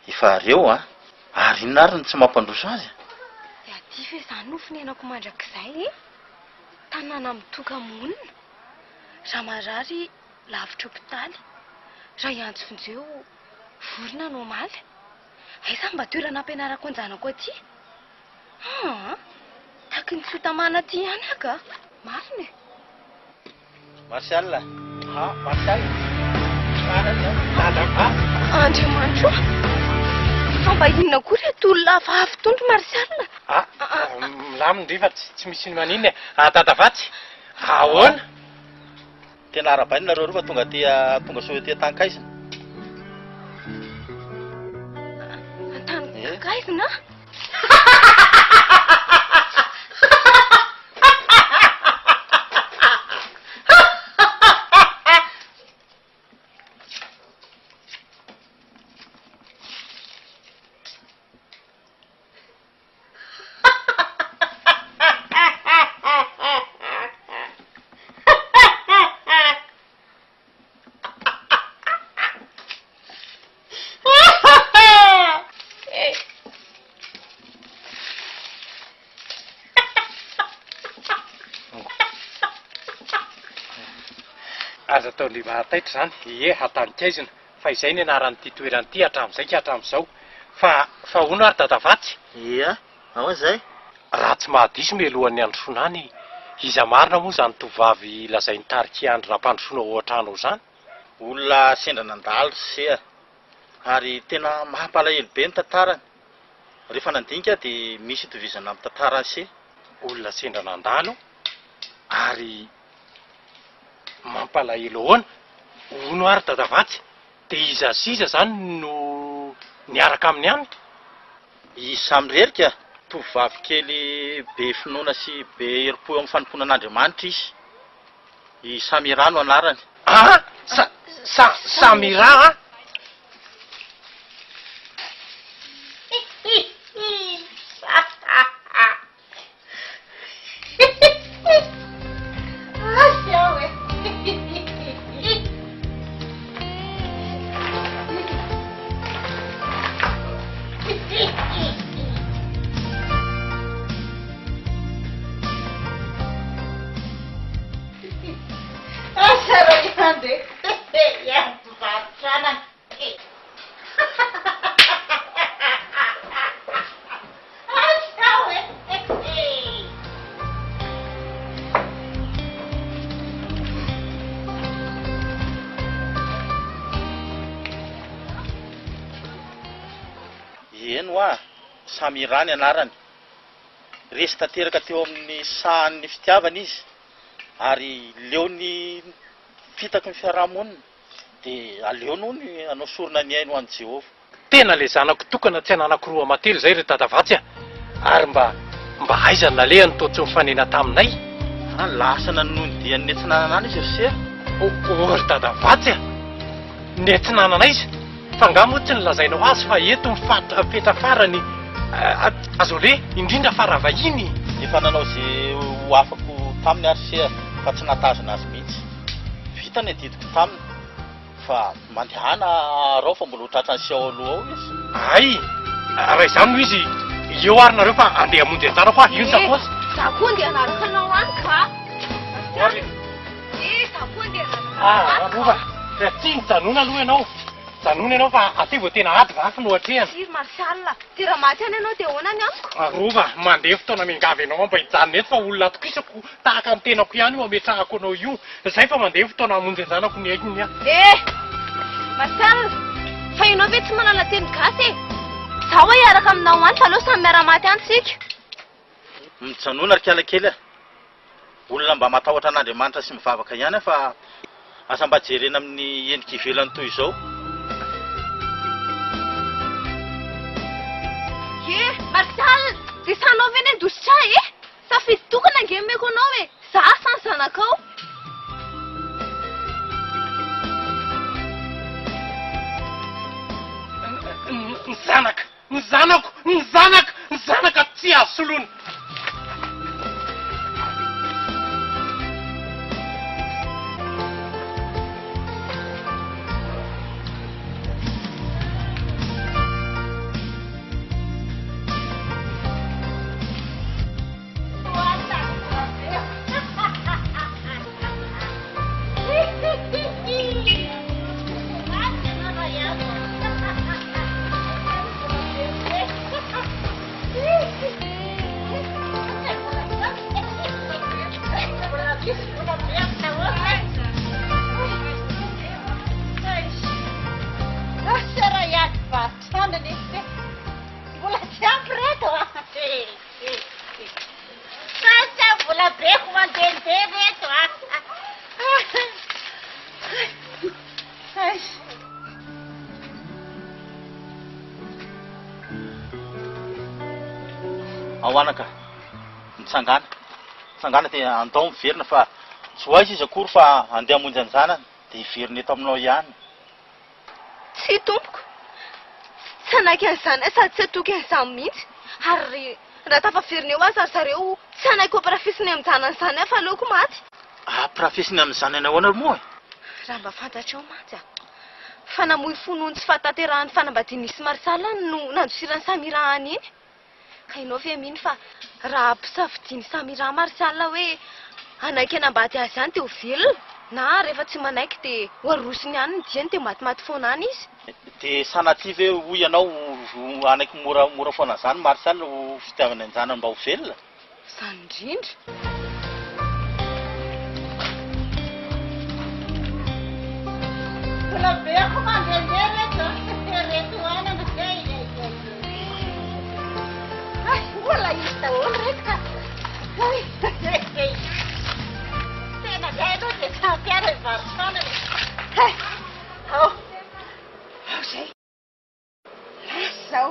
efa reo ary inona ny tsy mampandroso azy dia aty fe zany no finenako mandrakizay tanàna mitoka monina raha marary lavitra hopitaly raha iantso fonjeo vorona no maly aiza mba toerana ampianarako anjanako aty taky ny fitamana aty ihany aka marina Martial Martial Andriamanitra mba inona koa reto olona vavy tondro Martial milaminy ndry fa tsy misy ny maninona dadavatsy ahoana tena ara-bainy nareo rova tonga soa ty tan-kaizina an-tany-kaizina aza atao liva-taitra zany atanik'aizina fa izay ny anaran'ity toeran'ity hatramin'izay ka hatramin'izao fa hono ary dadavatsy ia ahoana zay raha tsy mahadiso melohan'ny androsoanany iza marina moa zany tovavy lazay ny tarika andro raha-mpandrosoana ohatranao zany olona sendra nandalo sea ary tena mahampalahelo be ny tantarany rehefa nandinika dia misy itovizana amin'ny tantarany se olona sendra nandalo ary mampalahelo ahoana hono ary dadavatsy dia iza siza zany no niaraka amin'ny any isamyrerika tovavy kely be finoana sy be herim-po amin'ny fanomponan'Andriamanitra izy Samirano anarany Samira eno a Samirany anarany resy tanteraka teo amin'ny sahan'ny fitiavana izy ary leony fitaky ny fiarahamonina dia aleony ny anao sorona ny aino an Jehovah tena le zanako tokana tsy ananankiroa matelo zay re dadavatsy ary mba aizany nalehany toa tsy mifanena taminay lasana noho ny diany netsinanana izy ry ry dadavatsy netsinanana izy fa nga moa tsy nilazainao azy fa eto mifetra farany azole indrindra faravahiny efa nanao zay ho afako taminy ary sea fa tsy natazona azy mihitsy vita ny adidiko taminy fa mandehana arao fa mbola hotratra ny siao aloha ao izy ay raha izany no izy eo ary nareo fa andeha amonjy anjara koa io sakozy za koa andeha anaraka anao any ka za koa andeha rova fa tsy nijanona aloha ianao janona ianao fa aty vao tena ady vafy no atrehana Sir Martial tira maty any ianao dia hoanany amiko rova mandeha fotoana mingavy ianao mba hijanona eto fa olona tokisako tahaka ny tenako ihany io ametrahako anao io zay fa mandeha fotoana amonjy anjanako ny aigny a Martial fa ianao ve tsy manala teny gasy za hoe hiaraka aminao any fa aloha samy miara-maty antsika mijanona ry kialakely olona mba matahotra an'Andriamanitra sy mivavaka ihany fa asa mba jerena amin'ny endrika ivelany toy izao Martial dia sanao ve ny andositra safidy tokana angemeko anao za sany zanakao ny zanaka tsy azo soloina ahoanaka mitsangana dia andao miverina fa tsy ho aiza izy akory fa andeha hamonjy anjana dia hiverina eto aminao ihany tsy tompoko tsy anaiky an'izany sady tsy atoky an'izany mihitsy ary raha tafaverina eo azy ary zareo tsy anaiky aprafisiny amin'izany an'izany fa aleoko maty aprafisiny amin'izany any ahoana moa raha mba fantatrao matsy fa namoy fonony tsy fahatanterahany fanambadianisy Martial no nandosirany Samira any iny ka ianao ve mino fa raha mpisafidiany Samira Martial hoe anaiky anambady azy any dia ho velona na rehefa tsy manaiky dia hoarosiny ihany ny diany dia matimaty foana any izy. Dia sanaty ve ho ianao anaiky mora foana zany Martial ho fitiavana anjana mba ho velona? Izany indrindra. Mbola be ako mandehandeha reto reto anana mbola izy daholo reto ka tena zay aloha dia sampiara ivarotana ao zay zao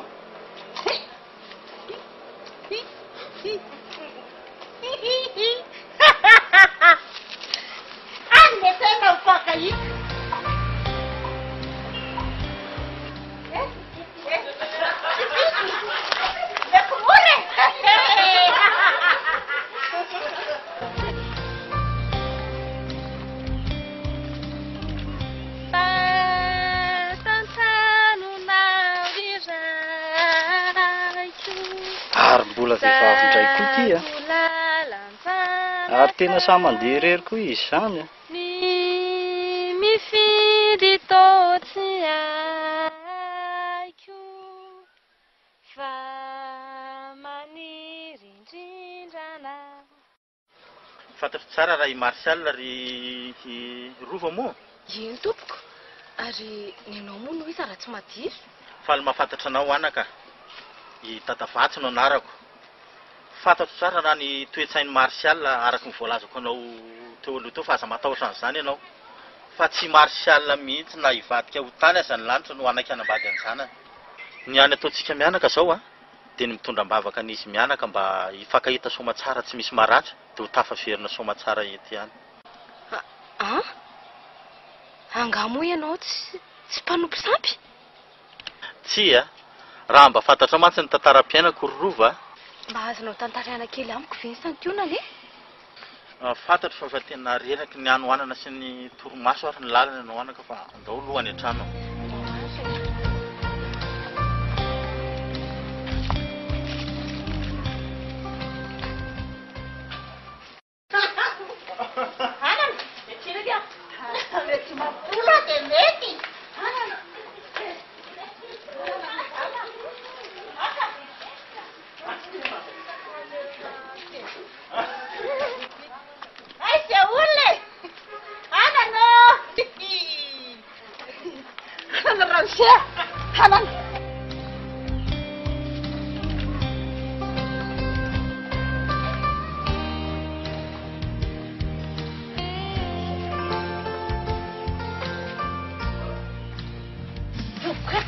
any le tena mifakahita Ary mbola vehivavy indray koa ty a. Ary tena sa mandeha irery koa izy izany a. Mifidy totsy aiko fa maniry indrindrana. Fantatro tsara raha i Martial ry rova moa. Ino tompoko? Ary nenao moa no iza raha tsy madiro? Faly mahafantatra anao anaka. I Tatavatsy no anarako. Fantatro tsara raha ny toetsain'ny Martial araky ny voalazako anao teo aloha teo fa aza matahotra an'izany ianao. Fa tsy Martial mihitsy na hivadika ho tany aza ny lanitra no anaiky hanambady an'izany. Ny any ataontsika mianaka zao a, dia ny mitondra mbavaka an'izy mianaka mba hifankahita soamantsara tsy misy maratra, dia ho tafaverina soamantsara ety ihany. Angamo ianao tsy mpanompo sampy? Tsy a, raha mba fantatra mantsy ny tantaram-piainako ry rova. Mba azonao tantarana kely amiko ve ny santionana e? Fantatro fa tena reraky ny anoanana sy ny torimaso ary ny lalana ianao anaka fa andao lohany an-trano. mety mampolo dia mety aisy olona anana anana ransia anana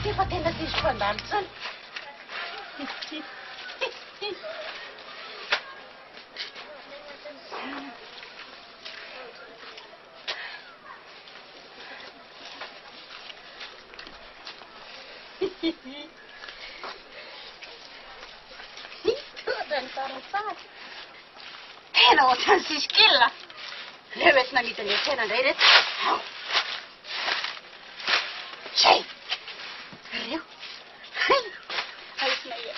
efa tena sisy fandalo tsany tena ohatrany sisy killa le reto namidiny tena indray reto ao zay reo aisina ia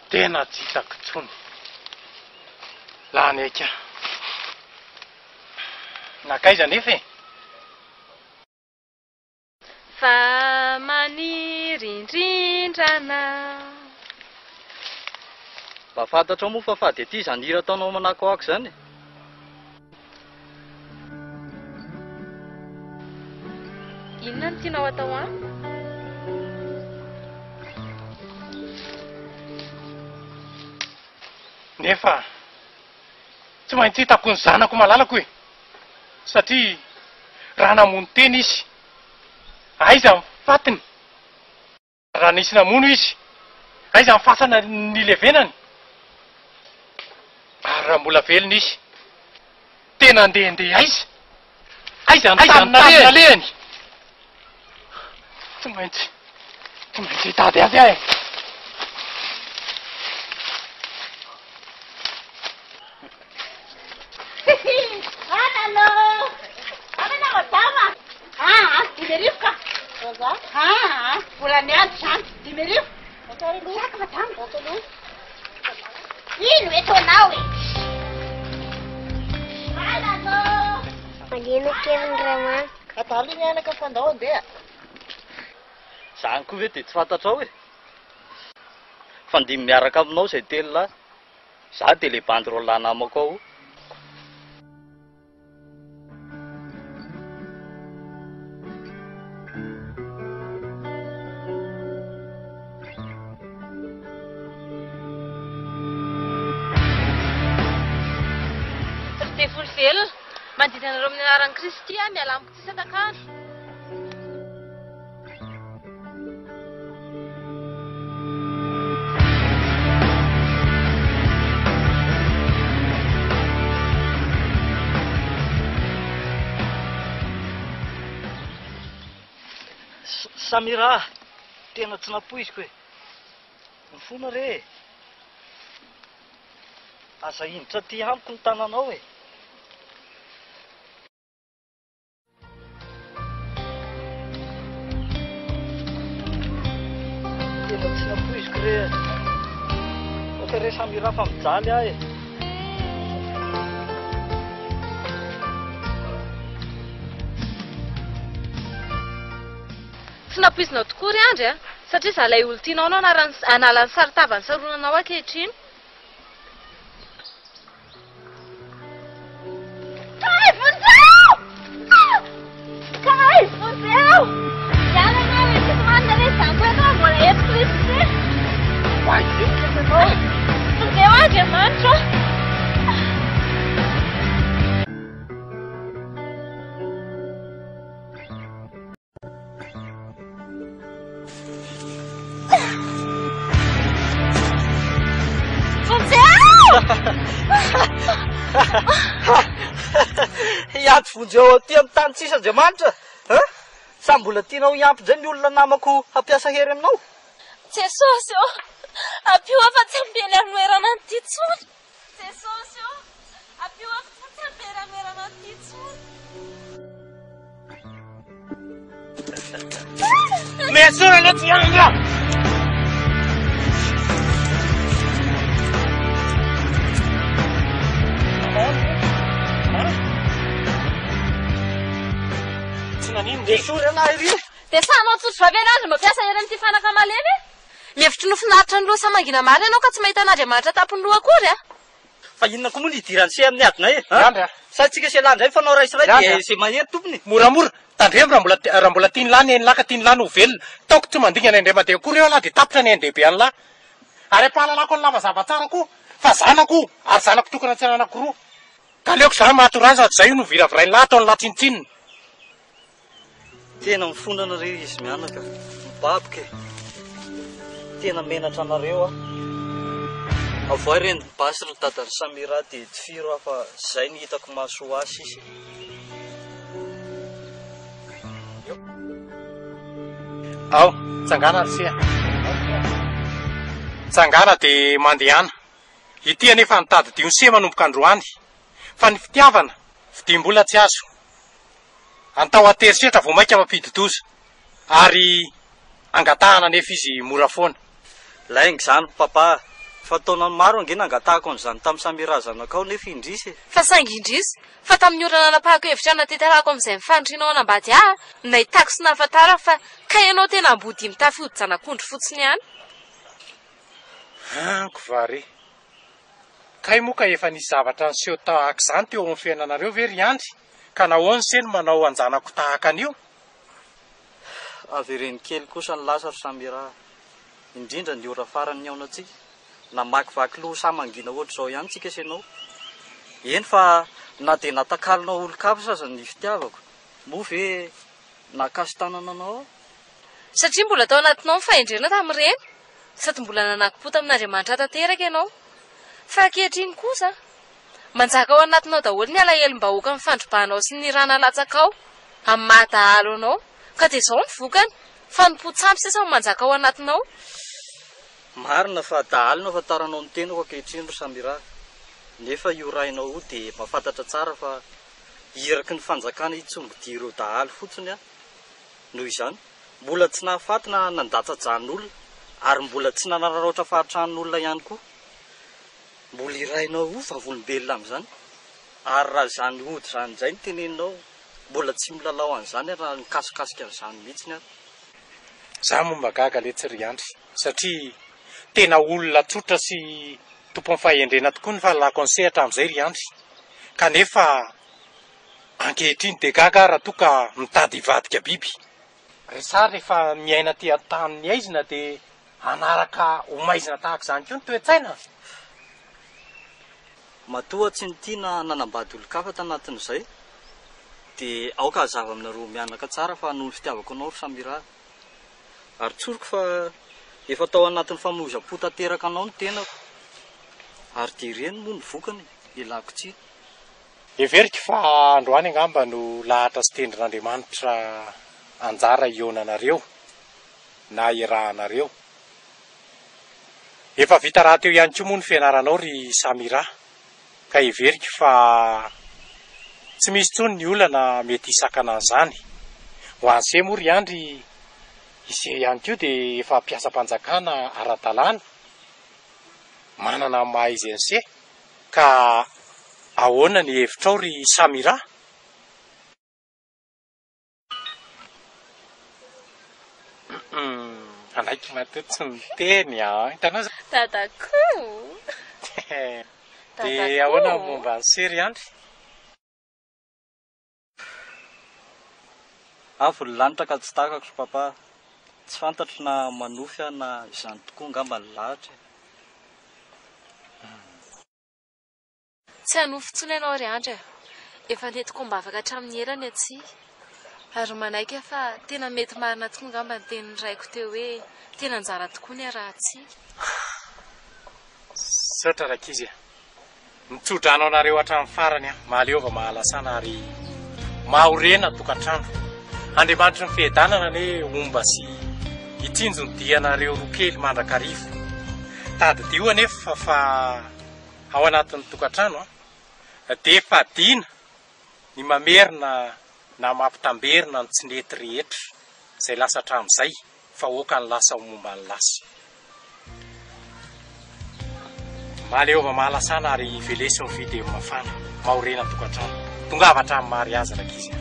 tena tsy hitako tsony lany eka nakaiza nefa e fa maniry indrindrana mba fantatra moa fa fady aty izany hira ataonao manako ako izany inona ny tianao atao any nefa tsy maintsy hitako ny zanako malalako e satria raha namono teny izy aiza mifatiny raha nisy namono izy aiza mifasana ny levenany Ary raha mbola velona izy tena andehandeha aiza tanina lehany tsy maintsy hitady azy ahy Dimerivoka mbola miady zany dimerivo saka madama ino eto anao e Manino kely ny ramano atalo iny anaka fandao andeha zany koa ve de tsy fantatra ao e fa ndimy miaraka aminao izay telo lahy za de le bandro lahy namako ao velona mandina anareo amin'ny anaran'i Kristy miala amiko tsy satakany Samira tena tsy napoiziko e mifona re aza indrotra ty amiko ny tananao e tena tsy napoiziko re ohatra re Samira fa mijaly ahy e tsy napoizinao tokoa ry andry a satria za ilay olo tianao anao analany saritavany saronanao ankehitriny Iampy vonjeo aty amin'ny tany tsisy Andriamanitra sa mbola tianao iampy zay ny olona namako hampiasa hery aminao Jesosy ô apio afa-tsy ambely anoerana an'ity tsony Jesosy ô apio afa-tsy ambely anoerana an'ity tsony mesorana ty andra dia sanao tsotro vavena azy mampiasa hery amin'ity fanaka malemy mihevitry nofinaritra ny loha samangina mary ianao ka tsy mahita an'Andriamanitra tapony loha akory a fa inona koa moa ny idirany se amin'ny adinay e sa tsika se landray fanao raisyray dia se mahery tompony moramora tandremo raha mbola tiany lahy ny hainy lahy ka tiany lahy no velona taoko tsy mandingana indray mandeha kory eo lahy dia tapitra ny haindehibe any lahy ary ampahalalako ny lamazava tsara koa fa zanako ary zanako tokana tsy ananakoroa ka leoko zany mahatorazy sady zay io no viravirainy lahy atao ny latsinitsininy tena mifona anareo izy mianaka mibabika tena menatra anareo avoay reny basy ry dadany Samira dia tsy firy aho fa zay ny hitako mahasoa azy izy ao tsangana rysia tsangana dia mandehana ity anefa nitady dio se manomboka androany fa ny fitiavana fidimbola tsy azo antao aterisetra vao maika mampididoza ary angatahana nefa izy mora foana laingy zany papa fa taona maro angena angatahako an'izany tamin'ny Samira zanakao nefa indrisy fa saingy indrisy fa tamin'ny orana napahako hevitra natetarako amin'izay mifandrinao anambady nahitako sy nahafantarako fa ka ianao tena ambody mitafy janak'ondry fotsiny ihany anko vary kay moa ka efa nisy zavatra niseho tahaka izany teo amin'ny fiainanareo ve ry andry ka nahoany se no manao anjanako tahaka an'io avereny kely kosa ny lasa ry Samira indrindra ny ora farany aonatsika namakivaky loha samangina ohatr'izao ihany tsika senao eny fa na dia natakalinao olo-kafy aza ny fitiavako moa ve nakasy tanana anao satria mbola tao anatinao mifahendrena tamin'ireny sady mbola nanaki-po tamin'Andriamanitra tanteraka ianao fa ankehitriny kosa manjaka ao anatinao daholo ny alahelo-mbahoaka amin'ny fandrobahanao sy ny rana latsakao amin'ny mahdahalo anao ka dia izao mivokany fa nipotsampy sisa manjaka ao anatinao. Marina fa dahalina afantaranao ny tenako ankehitriny ry Samira. Nefa io rainao io dia mahafantatra tsara fa eraky ny fanjakana itsombodia ireo dahalo fotsiny a. Noho izany mbola tsy nahafatina nandatsajan'olona ary mbola tsy nanaraotra fahatran'olona ihany koa. Mbola irainao io vavolombelona amin'izany ary raha izany ody izany izay ny teneninao mbola tsy milalao an'izany raha nikasokasika an'izany mihitsiny aho. Za momba gaga le tsy ry andry satria tena olona tsotra sy tompon'ny fahendrena tokoa ny fahalalako ny sehatra amin'izay ry andry kanefa ankehitriny dia gaga raha toa ka mitady hivadika biby. Resary rehefa miaina ty an-tanin'ny aizina dia anaraka homaizina tahaka izany koa ny toe-tsaina. Matoa tsy nitiana nanambady olon-kafa tanatin'izay dia aoka hazava aminareo mianaka tsara fa noho ny fitiavako anao ry Samira. Ary tsoriko fa efa tao anatin'ny famonjam-po tanteraka anao ny tenako ary dia ireny moa ny vokany ilako tsiny. Everika fa androany angamba no lahatra sy tendrin'Andriamanitra anjara ionanareo na irahanareo. Efa vita raha teo ihany koa moa ny fianaranao ry Samira ka everika fa tsy misy tsony ny olana mety hisakana an'izany. Ho an'izay moa ry andry izay ihany koa dia efa mpiasa-panjakana ara-dalàna manana maha izy an'izay ka ahoana ny hevitrao ry Samira? Anaiky matoa tsy miteny hitanao za Dadako. dia ahoana momba ny sery andry? Avy ny lanitra ka tsy takako papa. Tsy fantatro na manofy aho na izany tokoa ngamba ny lahatra. Tsy hanofy intsony ianao ry andry efa netiko mba afaka hatramin'ny herany atsy ary manaiky fa tena mety marina tokoa ngamba ny tenin'ny raiko teo hoe tena anjara tokoa ny arahatsy. Saotra rakizy mitsodrano anareo hatramin'ny farany mahaleova mahalasana ary mahorena tokantrano. Andriamanitra ny fihedanana ne omba sy hitsinjo ny dianareo roa kely mandrakarivo. Tadidio anefa fa ao anatin'ny tokantrano dia fadina ny mamerina na mampitamberina ny tsy nety rehetra izay lasa hatramin'izay fa oka ny lasa ho momba ny lasa. Mahaleova mahalasana ary velesy ny vidy mafana mahorena ny tokantrano. Tongava hatramin'ny mariazy rakizy.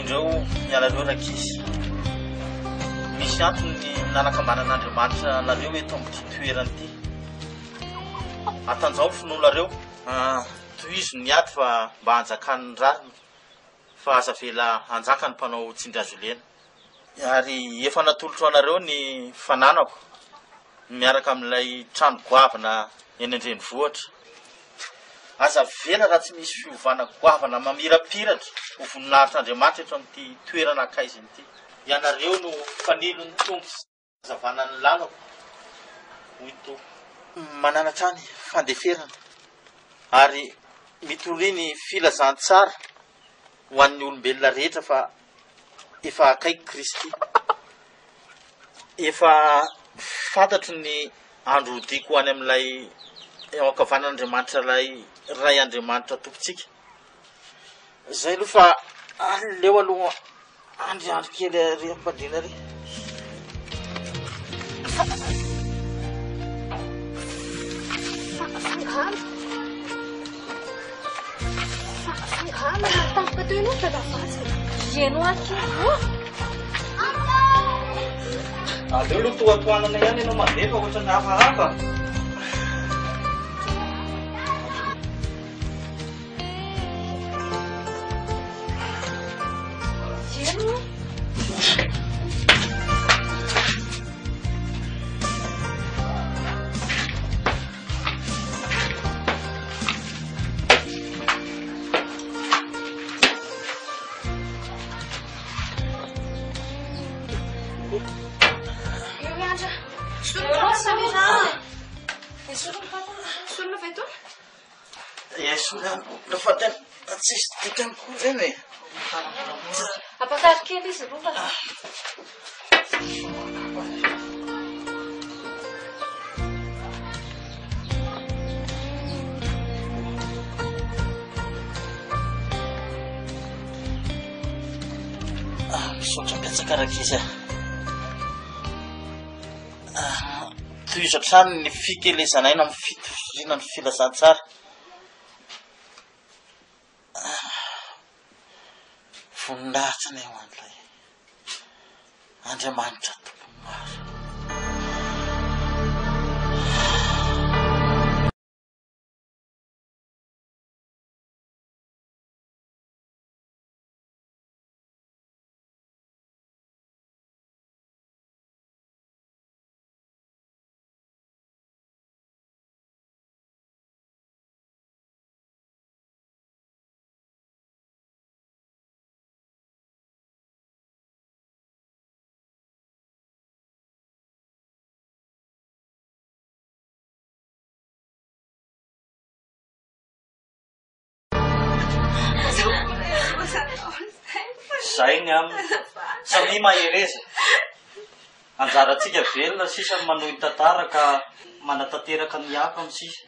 Indreo mialareo rakizy misy antony ny nanakamanan'Andriamanitra nareo eto amin'ity toerana ity. Atanjao ny finolareo toy izy ny ady fa mba hanjakan'ny rariny fa aza vela hanjaka ny mpanao tsindry lena. Ary efa natolotro anareo ny fananako miaraka amin'ilay trano goavana eny an-drenivohitra. Aza vela raha tsy misy fiovana goavana mamirapiratra ho voninahitr'Andriamanitra eto amin'ity toerana akaiziny ity. Ianareo no fanilo ny tompo zavana ny lalako hoy to mananatra ny fandeferana ary mitoriny filazantsara ho an'ny olombelona rehetra fa efa akaiky Kristy. Efa fantatro ny andro hodiko ho any amin'ilay eo ankavanan'Andriamanitra ilay ray Andriamanitra tompontsika zay aloha fa aleo aloha andriandro kely ary ampadrina ary tampoka teo ianao dadafatsy ieno aty aleo aloha toatoanana ihany ianao mandefa ohatrany hafahafa Lefatany tsisy dikany koa zany e. Apakary kely izy rova. Misaotra betsaka rak'izy tohizatra sany ny fikelezanaina amin'ny fitovizina ny filazantsara voninahitra ny eo an'ilay Andriamanitra tompony maro. Zay ny aminy samy mahereza anjaratsika velona sisa manohy tantara ka manatanteraka ny hafa amin'sisa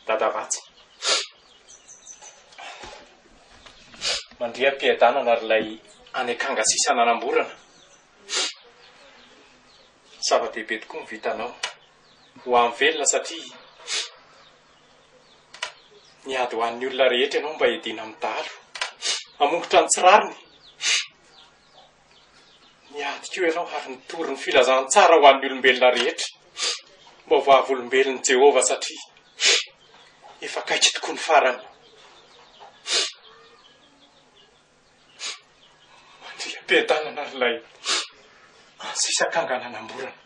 Dadavatsy mandria mpiadanana ary lay any akanga sisa nanamborana zava-dehibe tokoa ny vitanao ho amin'ny velona satria niady ho an'ny olona rehetra ianao mba hiadiana amin'ny dalo hamongotra ny tsirariny niady koa ianao ary nitory ny filazantsara ho an'ny olombelona rehetra mba ho vavolombelon'i Jehova satria efa kaitry tokoa ny farany mandria mpiadanana ary lay sisa akanga nanamborana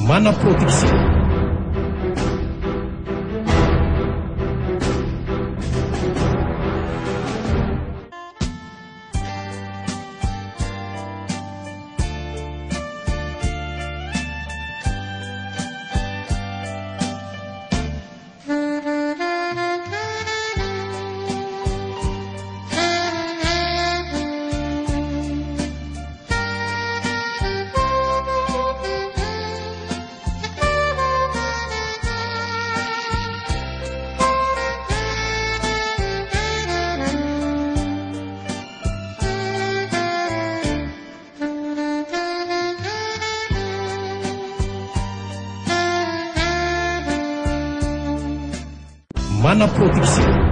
Mana Production. Mana Production.